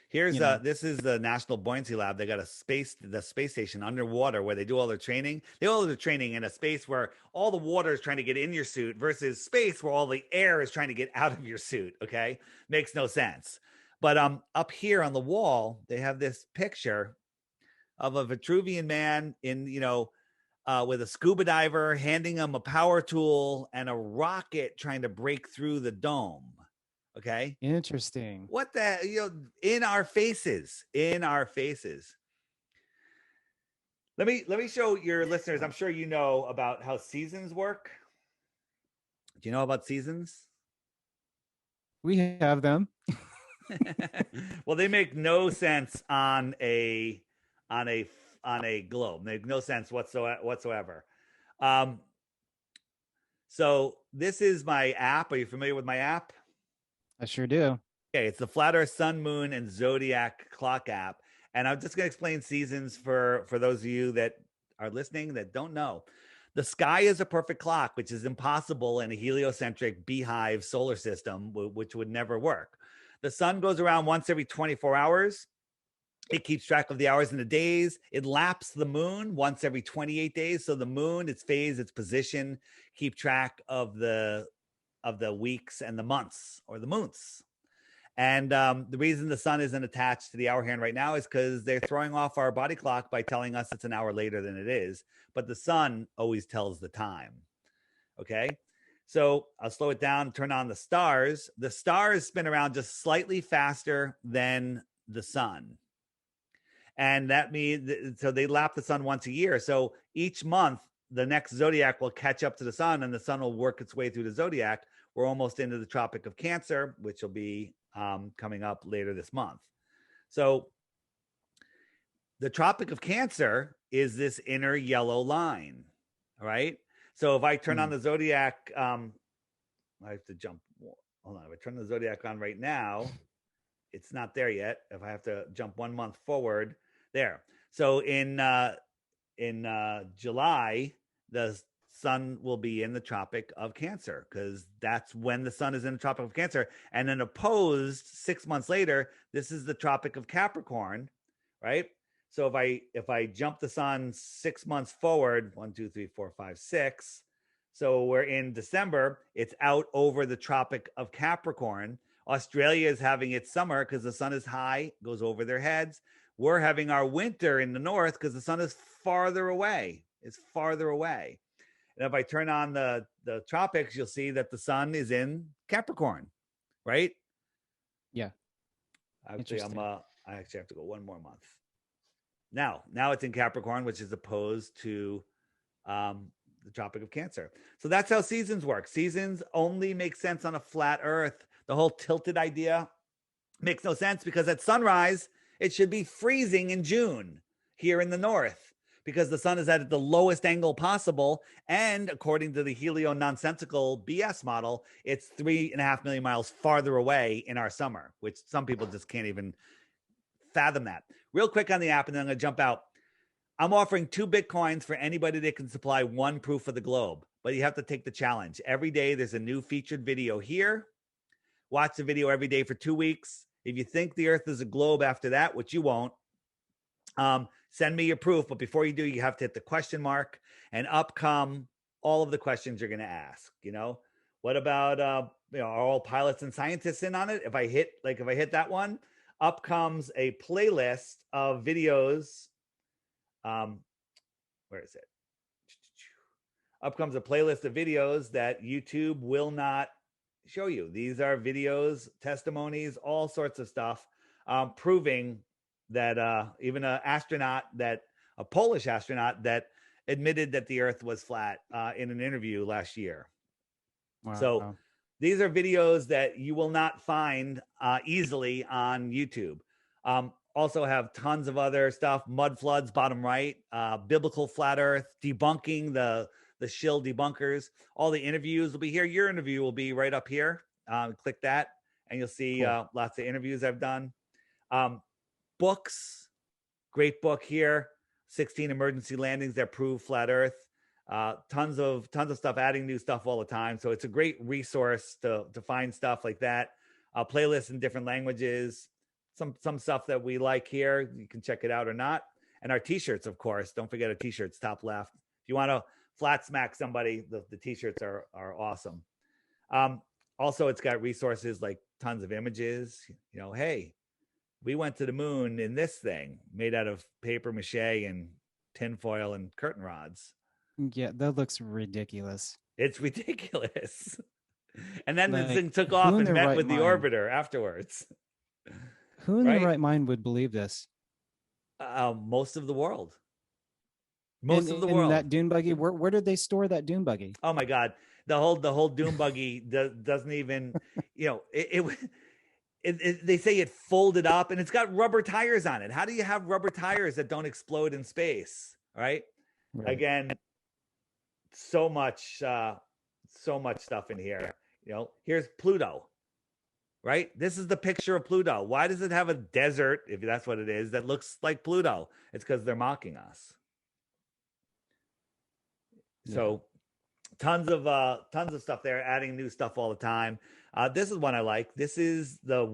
Here's this is the National Buoyancy Lab. They got the space station underwater where they do all their training. They do all their training in a space where all the water is trying to get in your suit versus space where all the air is trying to get out of your suit. Okay, makes no sense. But up here on the wall, they have this picture of a Vitruvian man in with a scuba diver handing him a power tool and a rocket trying to break through the dome. Okay. Interesting. What the, in our faces. Let me show your listeners. I'm sure you know about how seasons work. Do you know about seasons? We have them. Well, they make no sense on a globe. They make no sense whatsoever. So this is my app. Are you familiar with my app? I sure do. Okay, it's the Flat Earth Sun, Moon, and Zodiac Clock app. And I'm just going to explain seasons for those of you that are listening that don't know. The sky is a perfect clock, which is impossible in a heliocentric beehive solar system, which would never work. The sun goes around once every 24 hours. It keeps track of the hours and the days. It laps the moon once every 28 days. So the moon, its phase, its position, keep track of the weeks and the months or the moons. And the reason the sun isn't attached to the hour hand right now is because they're throwing off our body clock by telling us it's an hour later than it is. But the sun always tells the time. Okay. So I'll slow it down, turn on the stars. The stars spin around just slightly faster than the sun. And that means, so they lap the sun once a year. So each month, the next zodiac will catch up to the sun and the sun will work its way through the zodiac. We're almost into the Tropic of Cancer, which will be coming up later this month. So the Tropic of Cancer is this inner yellow line. All right. So if I turn on the zodiac, I have to jump. Hold on. If I turn the zodiac on right now, it's not there yet. If I have to jump 1 month forward, there. So in July, the sun will be in the Tropic of Cancer because that's when the sun is in the Tropic of Cancer. And then opposed 6 months later, this is the Tropic of Capricorn, right? So if I jump the sun 6 months forward, 1, 2, 3, 4, 5, 6. So we're in December. It's out over the Tropic of Capricorn. Australia is having its summer because the sun is high, goes over their heads. We're having our winter in the north because the sun is farther away. It's farther away. And if I turn on the tropics, you'll see that the sun is in Capricorn, right? Yeah. Actually, Interesting. I actually have to go one more month. Now it's in Capricorn, which is opposed to the Tropic of Cancer. So that's how seasons work. Seasons only make sense on a flat Earth. The whole tilted idea makes no sense because at sunrise, it should be freezing in June here in the north because the sun is at the lowest angle possible. And according to the helio nonsensical BS model, it's 3.5 million miles farther away in our summer, which some people just can't even fathom that. Real quick on the app, and then I'm going to jump out. I'm offering 2 Bitcoins for anybody that can supply 1 proof of the globe, but you have to take the challenge. Every day there's a new featured video here. Watch the video every day for 2 weeks. If you think the Earth is a globe after that, which you won't, send me your proof. But before you do, you have to hit the question mark, and up come all of the questions you're going to ask. What about are all pilots and scientists in on it? If I hit that one, up comes a playlist of videos. Where is it? Up comes a playlist of videos that YouTube will not show you. These are videos, testimonies, all sorts of stuff, proving that even a Polish astronaut that admitted that the Earth was flat in an interview last year. Wow. So these are videos that you will not find easily on YouTube. Also have tons of other stuff, mud floods, bottom right, biblical flat Earth, debunking the shill debunkers. All the interviews will be here. Your interview will be right up here. Click that, and you'll see cool. Lots of interviews I've done. Books, great book here. 16 emergency landings that prove flat Earth. Tons of stuff, adding new stuff all the time. So it's a great resource to find stuff like that. Playlists in different languages. Some stuff that we like here. You can check it out or not. And our t-shirts, of course. Don't forget our t-shirts, top left. If you want to flat smack somebody, the t-shirts are awesome. Also, it's got resources like tons of images. Hey, we went to the moon in this thing made out of paper mache and tinfoil and curtain rods. Yeah, that looks ridiculous. It's ridiculous. And then Like, this thing took off and met with the orbiter afterwards. Who in their right mind would believe this? Most of the world. In that dune buggy, where did they store that dune buggy? Oh my God, the whole dune buggy doesn't even, they say it folded up and it's got rubber tires on it. How do you have rubber tires that don't explode in space? Right. Again, so much stuff in here. Here's Pluto. Right? This is the picture of Pluto. Why does it have a desert, if that's what it is, that looks like Pluto? It's because they're mocking us. Yeah. So tons of stuff there, adding new stuff all the time. This is one I like. This is the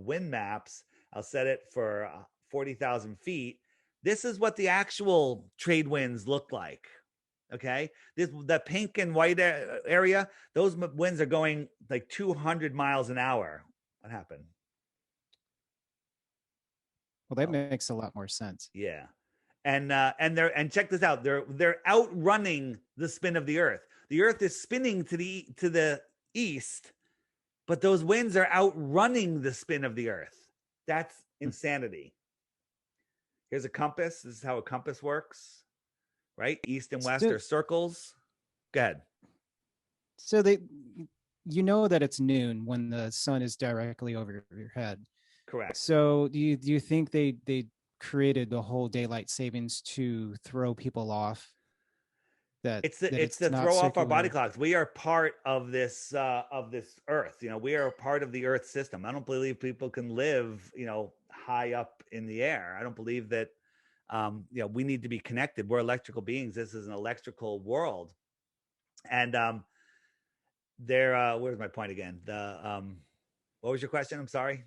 wind maps. I'll set it for 40,000 feet. This is what the actual trade winds look like. Okay, the pink and white area, those winds are going like 200 miles an hour. What happened? Well, that makes a lot more sense. Yeah, and check this out. They're outrunning the spin of the Earth. The Earth is spinning to the east, but those winds are outrunning the spin of the Earth. That's insanity. Here's a compass. This is how a compass works. Right? East and west are circles. Go ahead. So that it's noon when the sun is directly over your head. Correct. So do you think they created the whole daylight savings to throw people off? It's to throw off our body clocks. We are part of this Earth. We are a part of the Earth system. I don't believe people can live, high up in the air. I don't believe that. We need to be connected. We're electrical beings. This is an electrical world. And where's my point again? What was your question? I'm sorry.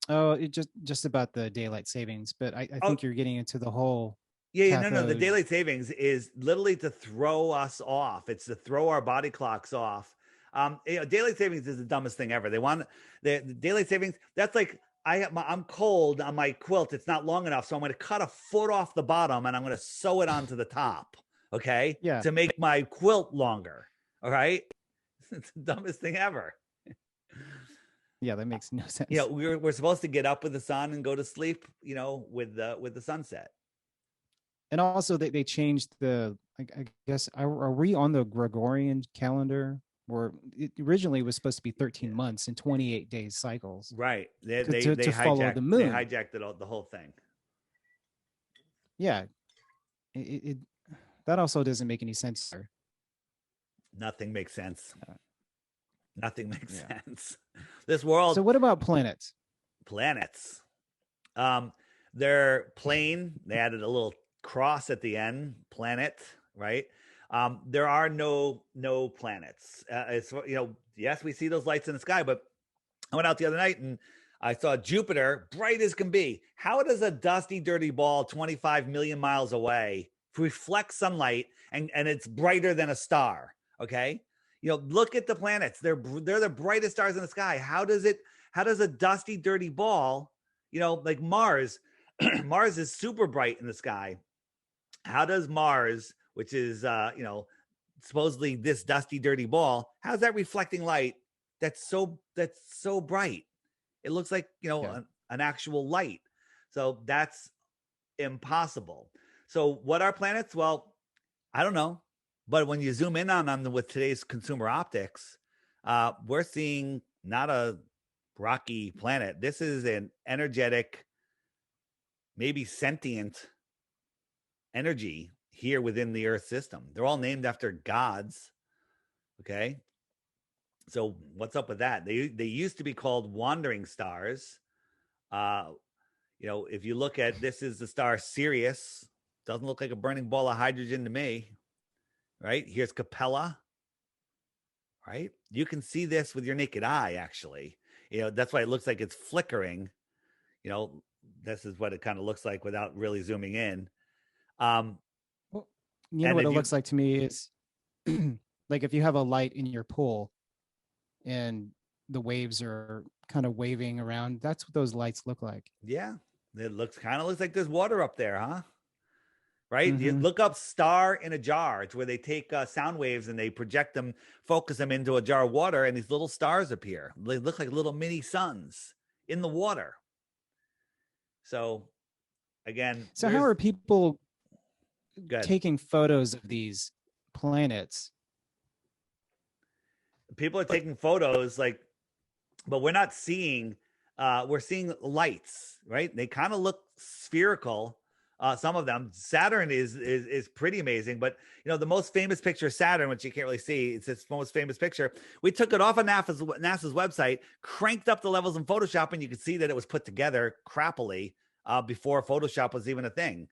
Oh, it just about the daylight savings, but I think you're getting into the whole. Yeah, no. The daylight savings is literally to throw us off. It's to throw our body clocks off. Daylight savings is the dumbest thing ever. They want the daylight savings. That's like, I'm cold on my quilt. It's not long enough. So I'm going to cut a foot off the bottom and I'm going to sew it onto the top. Okay. Yeah. To make my quilt longer. All right. It's the dumbest thing ever. Yeah, that makes no You know, sense. we're supposed to get up with the sun and go to sleep, you know, with the sunset. And also they changed I guess are we on the Gregorian calendar where it originally was supposed to be 13 Yeah. months and 28 days cycles Right. to follow the They moon. hijacked the whole thing. Yeah, it that also doesn't make any sense. Nothing makes sense. Uh, Nothing makes yeah. sense. This So world, what about planets? planets. Um, they're plain. They added a little cross at the end, planet, right? There are no planets. It's, you know, yes, we see those lights in the sky, but I went out the other night and I saw Jupiter, bright as can be. How does a dusty, dirty ball 25 million miles away reflect sunlight and it's brighter than a star? Okay, you know, look at the planets. They're the brightest stars in the sky. How does it? How does a dusty, dirty ball, you know, like Mars? Mars is super bright in the sky. How does Mars, which is you know, supposedly this dusty, dirty ball, how's that reflecting light that's so bright? It looks like, you know, Yeah. an actual light. So that's impossible. So what are planets? Well, I don't know. But when you zoom in on them with today's consumer optics, we're seeing not a rocky planet. This is an energetic, maybe sentient energy here within the Earth system. They're all named after gods. Okay. So what's up with that? They used to be called wandering stars. Uh, you know, if you look at this is the star Sirius, doesn't look like a burning ball of hydrogen to me, right? Here's Capella, right? You can see this with your naked eye, actually. You know, that's why it looks like it's flickering. You know, this is what it kind of looks like without really zooming in. Um, Well, you know and what it if you, looks like to me is like if you have a light in your pool and the waves are kind of waving around, that's what those lights look like. yeah, it looks kind of looks like there's water up there, huh? Right? You Mm-hmm. look up "star in a jar." It's where they take sound waves and they project them, focus them into a jar of water, and these little stars appear. They look like little mini suns in the water. So again, So how there's are people good taking photos of these planets? people are taking photos, like, but we're not seeing. We're seeing lights, right? They kind of look spherical. Some of them. Saturn is pretty amazing, but you know the most famous picture of Saturn, which you can't really see, it's its most famous picture. We took it off of NASA's website, cranked up the levels in Photoshop, and you could see that it was put together crappily before Photoshop was even a thing.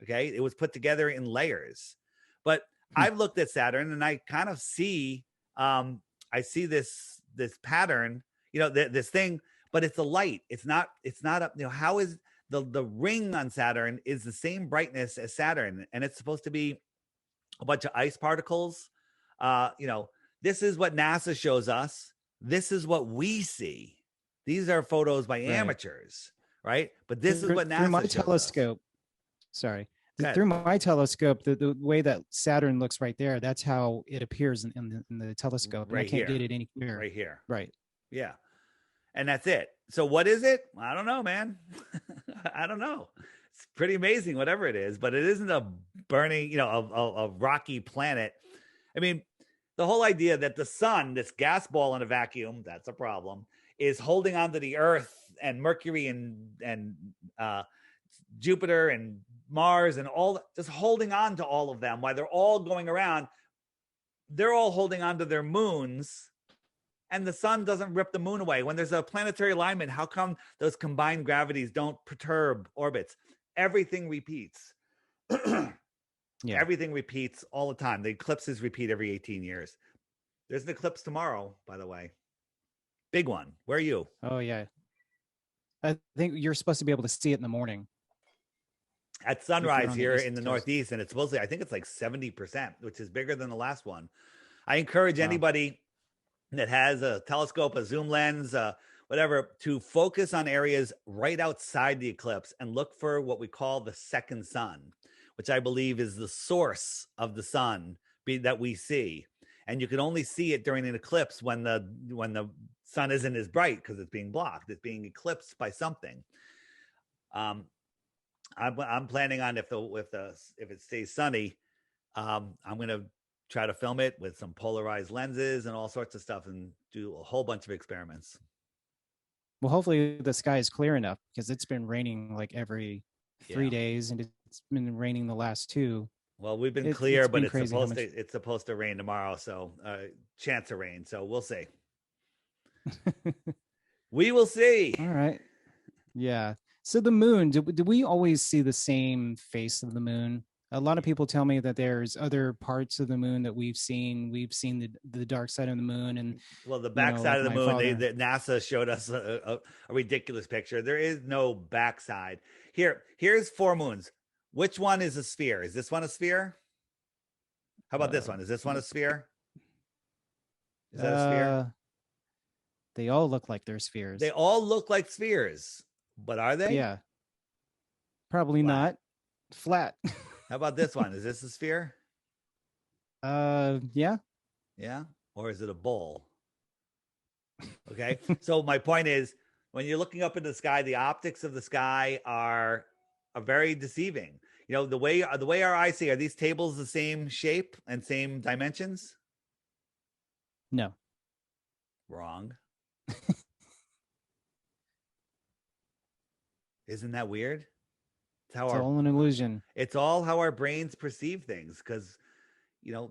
Okay, it was put together in layers. But Hmm. I've looked at Saturn, and I kind of see, I see this pattern, you know, this thing, but it's a light. It's not a, you know, how is the ring on Saturn is the same brightness as Saturn, and it's supposed to be a bunch of ice particles. You know, this is what NASA shows us. This is what we see. These are photos by Right. amateurs, right? But this is what Through my NASA shows us. telescope, sorry, Good. through my telescope, the way that Saturn looks right there, that's how it appears in the telescope, and I Right can't get here. it any clearer. Right here. Right. Yeah. And that's it. So what is it? I don't know, man. I don't know. It's pretty amazing, whatever it is, but it isn't a burning, you know, a rocky planet. I mean, the whole idea that the sun, this gas ball in a vacuum, that's a problem, is holding on to the Earth and Mercury and Jupiter and Mars and all, just holding on to all of them while they're all going around. They're all holding on to their moons, and the sun doesn't rip the moon away. When there's a planetary alignment, how come those combined gravities don't perturb orbits? Everything repeats. Yeah. Everything repeats all the time. The eclipses repeat every 18 years. There's an eclipse tomorrow, by the way. Big one. Where are you? Oh yeah. I think you're supposed to be able to see it in the morning At if you're sunrise on the here in East the Coast. Northeast, and it's supposedly, I think it's like 70%, which is bigger than the last one. I encourage Wow. anybody that has a telescope, a zoom lens, whatever, to focus on areas right outside the eclipse and look for what we call the second sun, which I believe is the source of the sun that we see. and you can only see it during an eclipse when the sun isn't as bright because it's being blocked. It's being eclipsed by something. I'm planning on if it stays sunny, I'm gonna try to film it with some polarized lenses and all sorts of stuff and do a whole bunch of experiments. Well, hopefully the sky is clear enough because it's been raining like every Yeah. 3 days, and it's been raining the last two. Well, we've been It's clear, but been crazy how much. it's supposed to rain tomorrow, so chance of rain. So we'll see. We will see. All right. Yeah. So the moon, do we always see the same face of the moon? A lot of people tell me that there's other parts of the moon that we've seen. We've seen the dark side of the moon, and Well, the backside like of the my moon, father. NASA showed us a ridiculous picture. There is no backside. Here's 4 moons. Which one is a sphere? Is this one a sphere? How about this one? Is this one a sphere? Is that a sphere? They all look like they're spheres. They all look like spheres, but are they? Yeah. Probably Flat. not. Flat. How about this one? Is this a sphere? Yeah. Yeah. Or is it a bowl? Okay. So my point is, when you're looking up in the sky, the optics of the sky are very deceiving. You know, the way our eyes see, are these tables the same shape and same dimensions? No. Wrong. Isn't that weird? It's all an illusion. It's all how our brains perceive things, because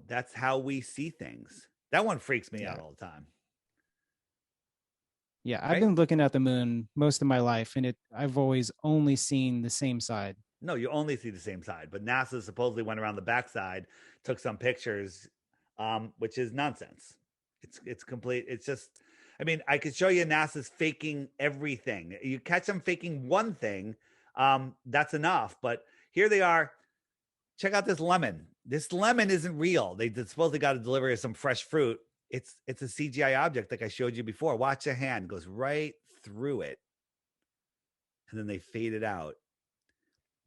that's how we see things. That one freaks me out all the time. Yeah, I've been looking at the moon most of my life, and I've always only seen the same side. No, you only see the same side, but NASA supposedly went around the backside, took some pictures, which is nonsense. It's complete. It's just, I mean, I could show you NASA's faking everything. You catch them faking one thing, that's enough. But here they are. Check out this lemon. This lemon isn't real. They supposedly got to deliver some fresh fruit. It's a CGI object, like I showed you before. Watch a hand goes right through it, and then they fade it out.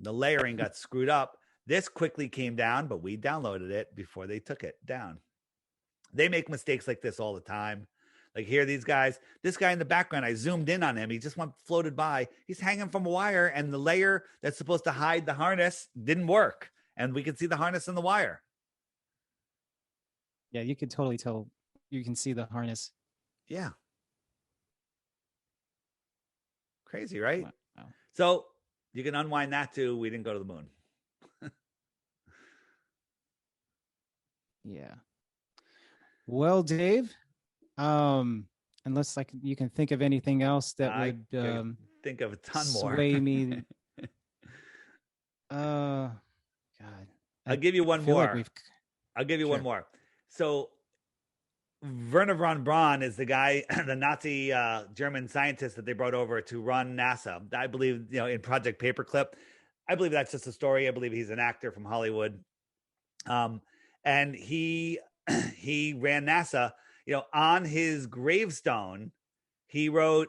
The layering got screwed up. This quickly came down, but we downloaded it before they took it down. They make mistakes like this all the time. Like here, these guys, this guy in the background, I zoomed in on him. He just floated by. He's hanging from a wire, and the layer that's supposed to hide the harness didn't work. And we could see the harness in the wire. Yeah, you could totally tell. You can see the harness. Yeah. Crazy, right? Wow. So you can unwind that too. We didn't go to the moon. Yeah. Well, Dave, unless you can think of anything else that would think of a ton more. Sway me. God. I'll give you one more. I'll give you Sure. one more. So Werner von Braun is the guy, the Nazi German scientist that they brought over to run NASA. I believe, in Project Paperclip. I believe that's just a story. I believe he's an actor from Hollywood. And he ran NASA. On his gravestone, he wrote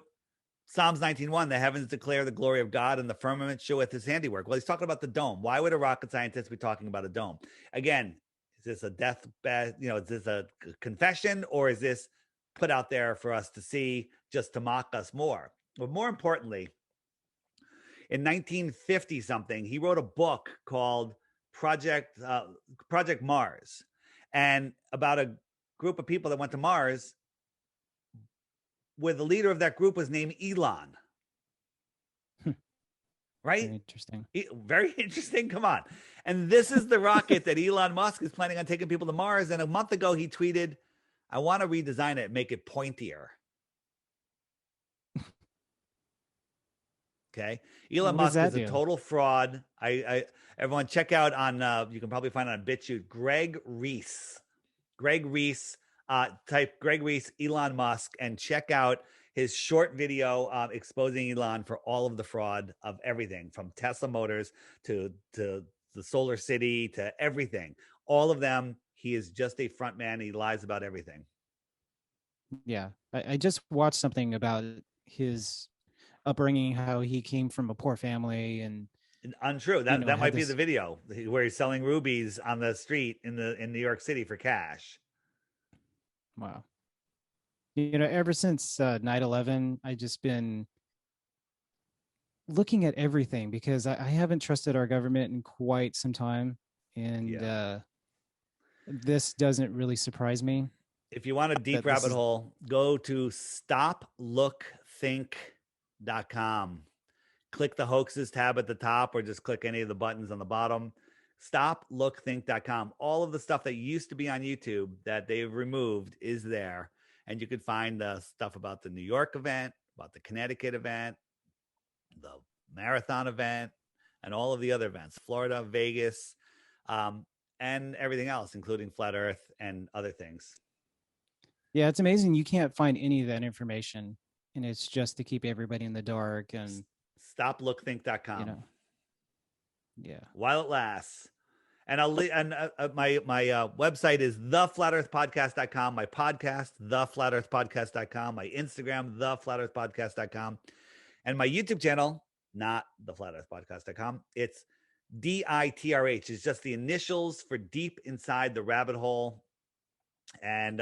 Psalms 19:1, the heavens declare the glory of God and the firmament showeth his handiwork. Well, he's talking about the dome. Why would a rocket scientist be talking about a dome? Again, is this a deathbed? Is this a confession, or is this put out there for us to see just to mock us more? But more importantly, in 1950 something, he wrote a book called Project Mars, and about a group of people that went to Mars, where the leader of that group was named Elon. Right? Very interesting. Very interesting. Come on. And this is the rocket that Elon Musk is planning on taking people to Mars. And a month ago, he tweeted, I want to redesign it, make it pointier. Okay. Elon Musk is a total fraud. Everyone check out on, you can probably find it on BitChute, Greg Reese. Type Greg Reese, Elon Musk, and check out his short video exposing Elon for all of the fraud of everything from Tesla Motors to the Solar City to everything. All of them. He is just a front man. He lies about everything. Yeah. I just watched something about his upbringing, how he came from a poor family, and untrue. That might be the video where he's selling rubies on the street in New York City for cash. Wow. Ever since 9/11, I just been looking at everything because I haven't trusted our government in quite some time. And Yeah. this doesn't really surprise me If you want a deep that this rabbit is hole, go to stoplookthink.com. Click the hoaxes tab at the top or just click any of the buttons on the bottom. Stoplookthink.com. All of the stuff that used to be on YouTube that they've removed is there. And you could find the stuff about the New York event, about the Connecticut event, the marathon event, and all of the other events, Florida, Vegas, um, and everything else, including Flat Earth and other things. yeah, it's amazing you can't find any of that information, and it's just to keep everybody in the dark. And you Stoplookthink.com know, yeah, while it lasts. And I'll and my website is theflatearthpodcast.com. My podcast, theflatearthpodcast.com. My Instagram, theflatearthpodcast.com. And my YouTube channel, not theflatearthpodcast.com. It's DITRH. It's just the initials for Deep Inside the Rabbit Hole. And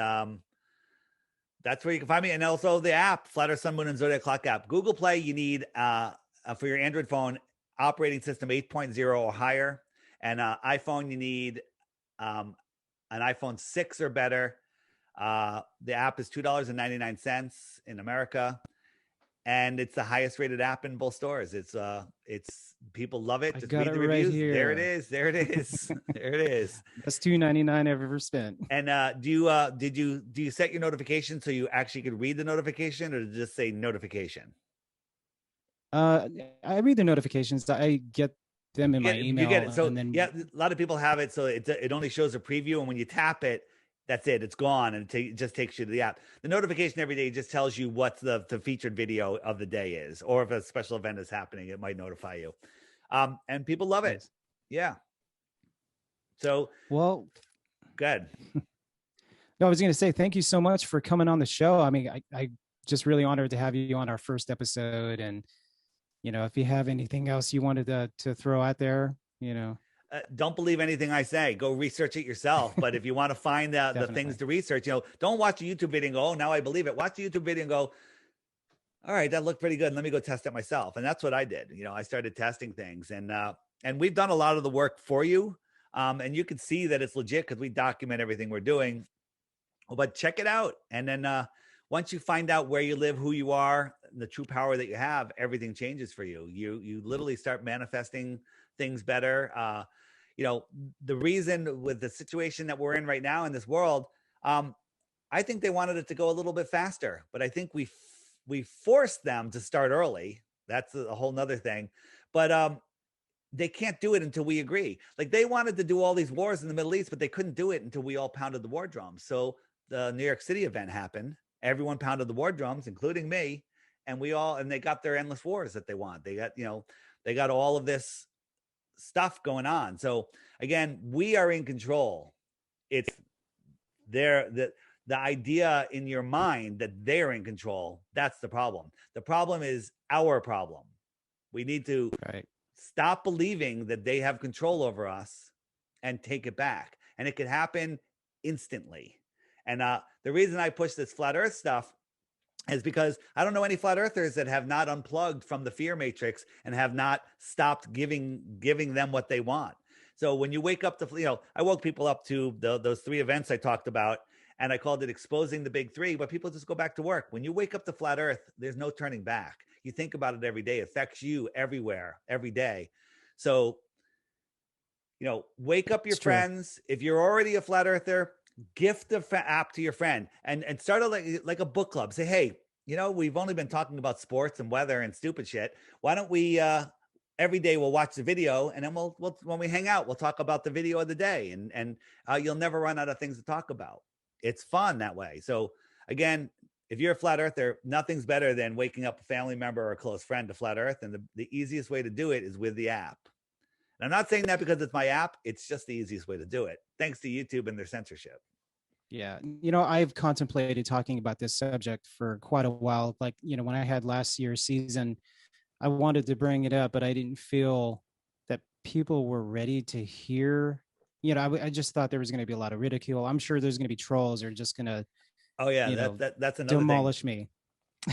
that's where you can find me. And also the app, Flat Earth, Sun, Moon, and Zodiac Clock app. Google Play, you need, for your Android phone, operating system 8.0 or higher. And iPhone, you need an iPhone 6 or better. The app is $2.99 in America. And it's the highest rated app in both stores. It's people love it. I Just got read it the right reviews. here. There it is. There it is. There it is. That's $2.99 I've ever spent. And do you set your notification so you actually could read the notification, or just say notification? I read the notifications. I get them in my You get email, it. So and then yeah, a lot of people have it. So it only shows a preview, and when you tap it, that's it. It's gone, and it just takes you to the app. The notification every day just tells you what the featured video of the day is, or if a special event is happening, it might notify you. And people love it. nice. Yeah. So Well, good. no, I was going to say thank you so much for coming on the show. I mean, I just really honored to have you on our first episode. And if you have anything else you wanted to throw out there, Don't believe anything I say. Go research it yourself. But if you want to find the things to research, don't watch a YouTube video and go, oh, now I believe it. Watch the YouTube video and go, all right, that looked pretty good. Let me go test it myself. And that's what I did. I started testing things, and we've done a lot of the work for you. And you can see that it's legit because we document everything we're doing. But check it out. And then once you find out where you live, who you are, the true power that you have, everything changes for you. You literally start manifesting things better. The reason with the situation that we're in right now in this world, I think they wanted it to go a little bit faster, but I think we forced them to start early. That's a whole nother thing. But they can't do it until we agree. Like, they wanted to do all these wars in the Middle East, but they couldn't do it until we all pounded the war drums. So the New York City event happened. Everyone pounded the war drums, including me. And they got their endless wars that they want. They got all of this stuff going on. So again, we are in control. It's the idea in your mind that they're in control. That's the problem. The problem is our problem. We need to stop believing that they have control over us and take it back. And it could happen instantly. And the reason I push this flat earth stuff is because I don't know any flat earthers that have not unplugged from the fear matrix and have not stopped giving them what they want. So when you wake up to, I woke people up to those 3 events I talked about, and I called it exposing the big 3, but people just go back to work. When you wake up to flat earth, there's no turning back. You think about it every day. It affects you everywhere, every day. So, wake up your friends. If you're already a flat earther, gift the app to your friend and start like a book club. Say, hey, we've only been talking about sports and weather and stupid shit. Why don't we every day we'll watch the video, and then we'll when we hang out, we'll talk about the video of the day, and you'll never run out of things to talk about. It's fun that way. So again, if you're a flat earther, nothing's better than waking up a family member or a close friend to flat earth. And the easiest way to do it is with the app. And I'm not saying that because it's my app. It's just the easiest way to do it, thanks to YouTube and their censorship. Yeah. I've contemplated talking about this subject for quite a while. Like, when I had last year's season, I wanted to bring it up, but I didn't feel that people were ready to hear. I just thought there was going to be a lot of ridicule. I'm sure there's going to be trolls who are just going to Oh yeah, you know, that's another thing. demolish me.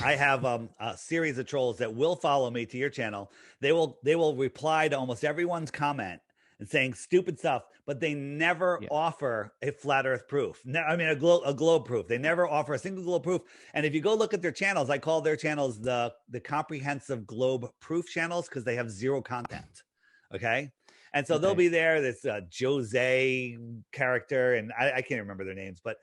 I have a series of trolls that will follow me to your channel. They will reply to almost everyone's comment and saying stupid stuff, but they never Yeah. offer a flat Earth proof. No, I mean a globe proof. They never offer a single globe proof. And if you go look at their channels, I call their channels the comprehensive globe proof channels because they have zero content. Okay. And so they'll Okay. be there. This Jose character, and I can't remember their names, but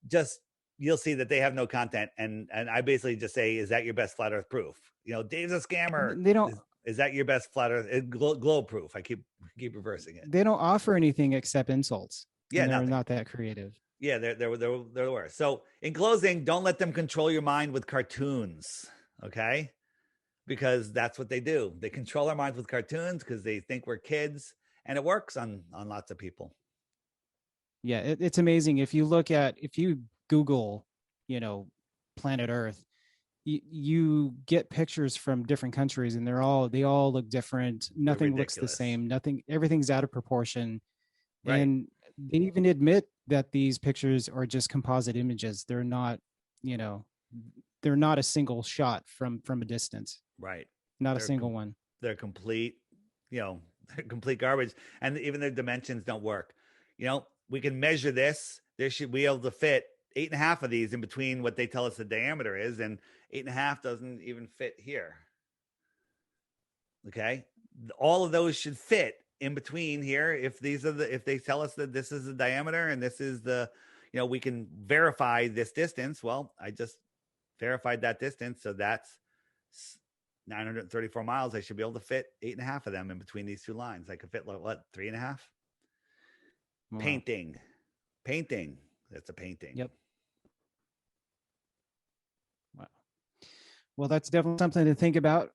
just you'll see that they have no content. And I basically just say, is that your best flat Earth proof? You know, Dave's a scammer. They don't. Is that your best flat Earth globe proof? I keep reversing it. They don't offer anything except insults. Yeah, and they're nothing. not that creative. Yeah, they're the worst. So in closing, don't let them control your mind with cartoons. Okay. Because that's what they do. They control our minds with cartoons because they think we're kids, and it works on lots of people. Yeah, it's amazing. If you Google, you know, planet Earth, you get pictures from different countries, and they all look different. Nothing looks the same. Everything's out of proportion. Right. And they even admit that these pictures are just composite images. They're not, you know, they're not a single shot from a distance. Right. Not a single one. They're complete, you know, they're complete garbage. And even their dimensions don't work. You know, we can measure this. There should be able to fit 8.5 of these in between what they tell us the diameter is, and 8.5 doesn't even fit here. Okay. All of those should fit in between here. If they tell us that this is the diameter and this is the, you know, we can verify this distance. Well, I just verified that distance. So that's 934 miles. I should be able to fit 8.5 of them in between these two lines. I could fit what, 3.5? Wow. Painting. That's a painting. Yep. Wow. Well, that's definitely something to think about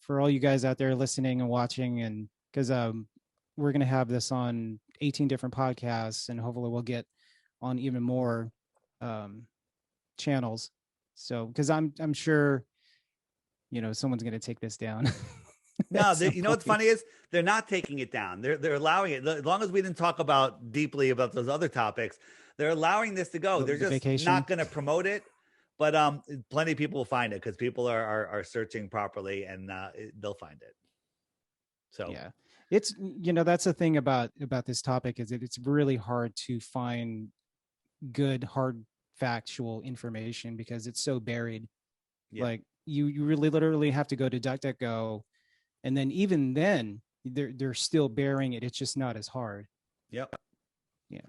for all you guys out there listening and watching. And because we're going to have this on 18 different podcasts, and hopefully we'll get on even more channels. So, because I'm sure, you know, someone's going to take this down. No, you know what's funny is they're not taking it down. They're allowing it. As long as we didn't talk deeply about those other topics, they're allowing this to go. They're just vacation. Not going to promote it, but plenty of people will find it because people are searching properly, and they'll find it. So yeah, it's, you know, that's the thing about this topic is that it's really hard to find good hard factual information because it's so buried. Yeah. Like you really literally have to go to DuckDuckGo, and then even then they're still burying it. It's just not as hard. Yep. Yeah.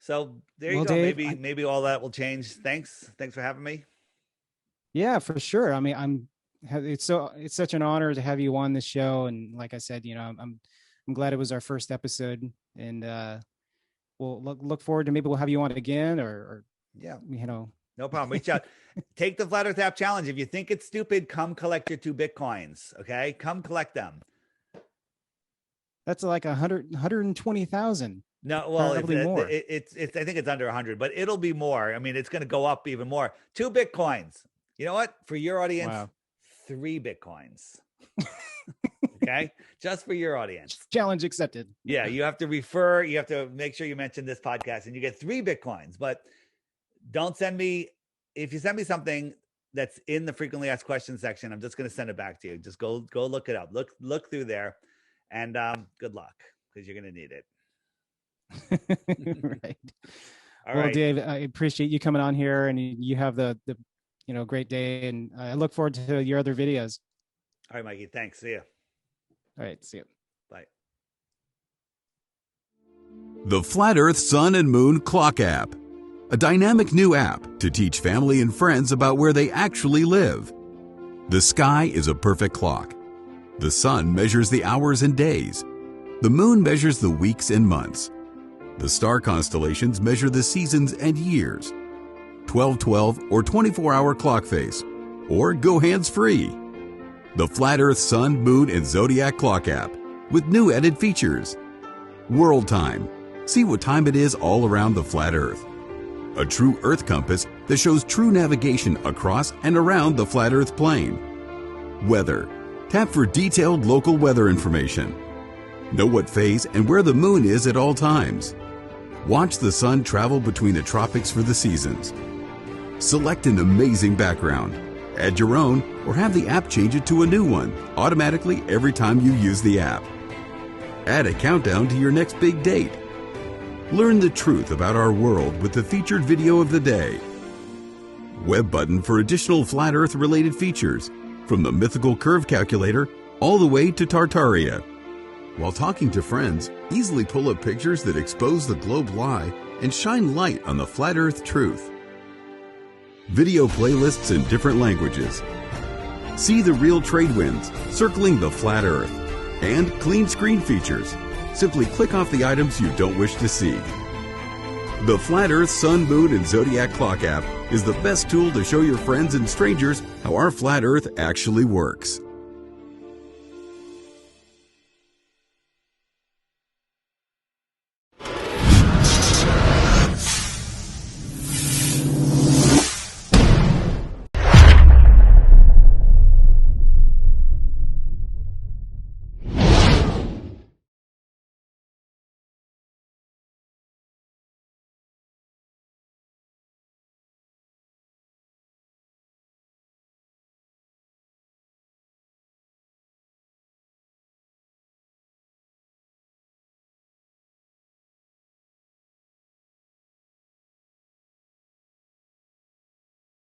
So there you go. Dave, maybe all that will change. Thanks for having me. Yeah, for sure. I mean, it's such an honor to have you on this show. And like I said, you know, I'm glad it was our first episode, and we'll look forward to maybe we'll have you on again or yeah, you know, no problem. Reach out. Take the Flat Earth app challenge. If you think it's stupid, come collect your 2 Bitcoins. Okay. Come collect them. That's like 120,000. No, well, more. It's I think it's under 100, but it'll be more. I mean, it's going to go up even more. 2 Bitcoins. You know what? For your audience, wow. 3 Bitcoins. Okay. Just for your audience. Challenge accepted. Yeah. You have to make sure you mention this podcast, and you get 3 Bitcoins, but don't send me, if you send me something that's in the frequently asked questions section, I'm just going to send it back to you. Just go look it up. Look through there, and good luck, because you're going to need it. Right. All right. Dave, I appreciate you coming on here, and you have the you know, great day, and I look forward to your other videos. All right, Mikey. Thanks. See ya. All right. See you. Bye. The Flat Earth Sun and Moon Clock App. A dynamic new app to teach family and friends about where they actually live. The sky is a perfect clock. The sun measures the hours and days. The moon measures the weeks and months. The star constellations measure the seasons and years. 12/12 or 24-hour clock face, or go hands-free. The Flat Earth Sun, Moon, and Zodiac Clock App with new added features. World Time. See what time it is all around the flat Earth. A true Earth compass that shows true navigation across and around the flat Earth plane. Weather. Tap for detailed local weather information. Know what phase and where the moon is at all times. Watch the sun travel between the tropics for the seasons. Select an amazing background. Add your own or have the app change it to a new one automatically every time you use the app. Add a countdown to your next big date. Learn the truth about our world with the featured video of the day. Web button for additional flat Earth related features, from the mythical curve calculator all the way to Tartaria. While talking to friends, easily pull up pictures that expose the globe lie and shine light on the flat Earth truth. Video playlists in different languages. See the real trade winds circling the flat Earth. And clean screen features. Simply click off the items you don't wish to see. The Flat Earth Sun, Moon, and Zodiac Clock app is the best tool to show your friends and strangers how our flat Earth actually works.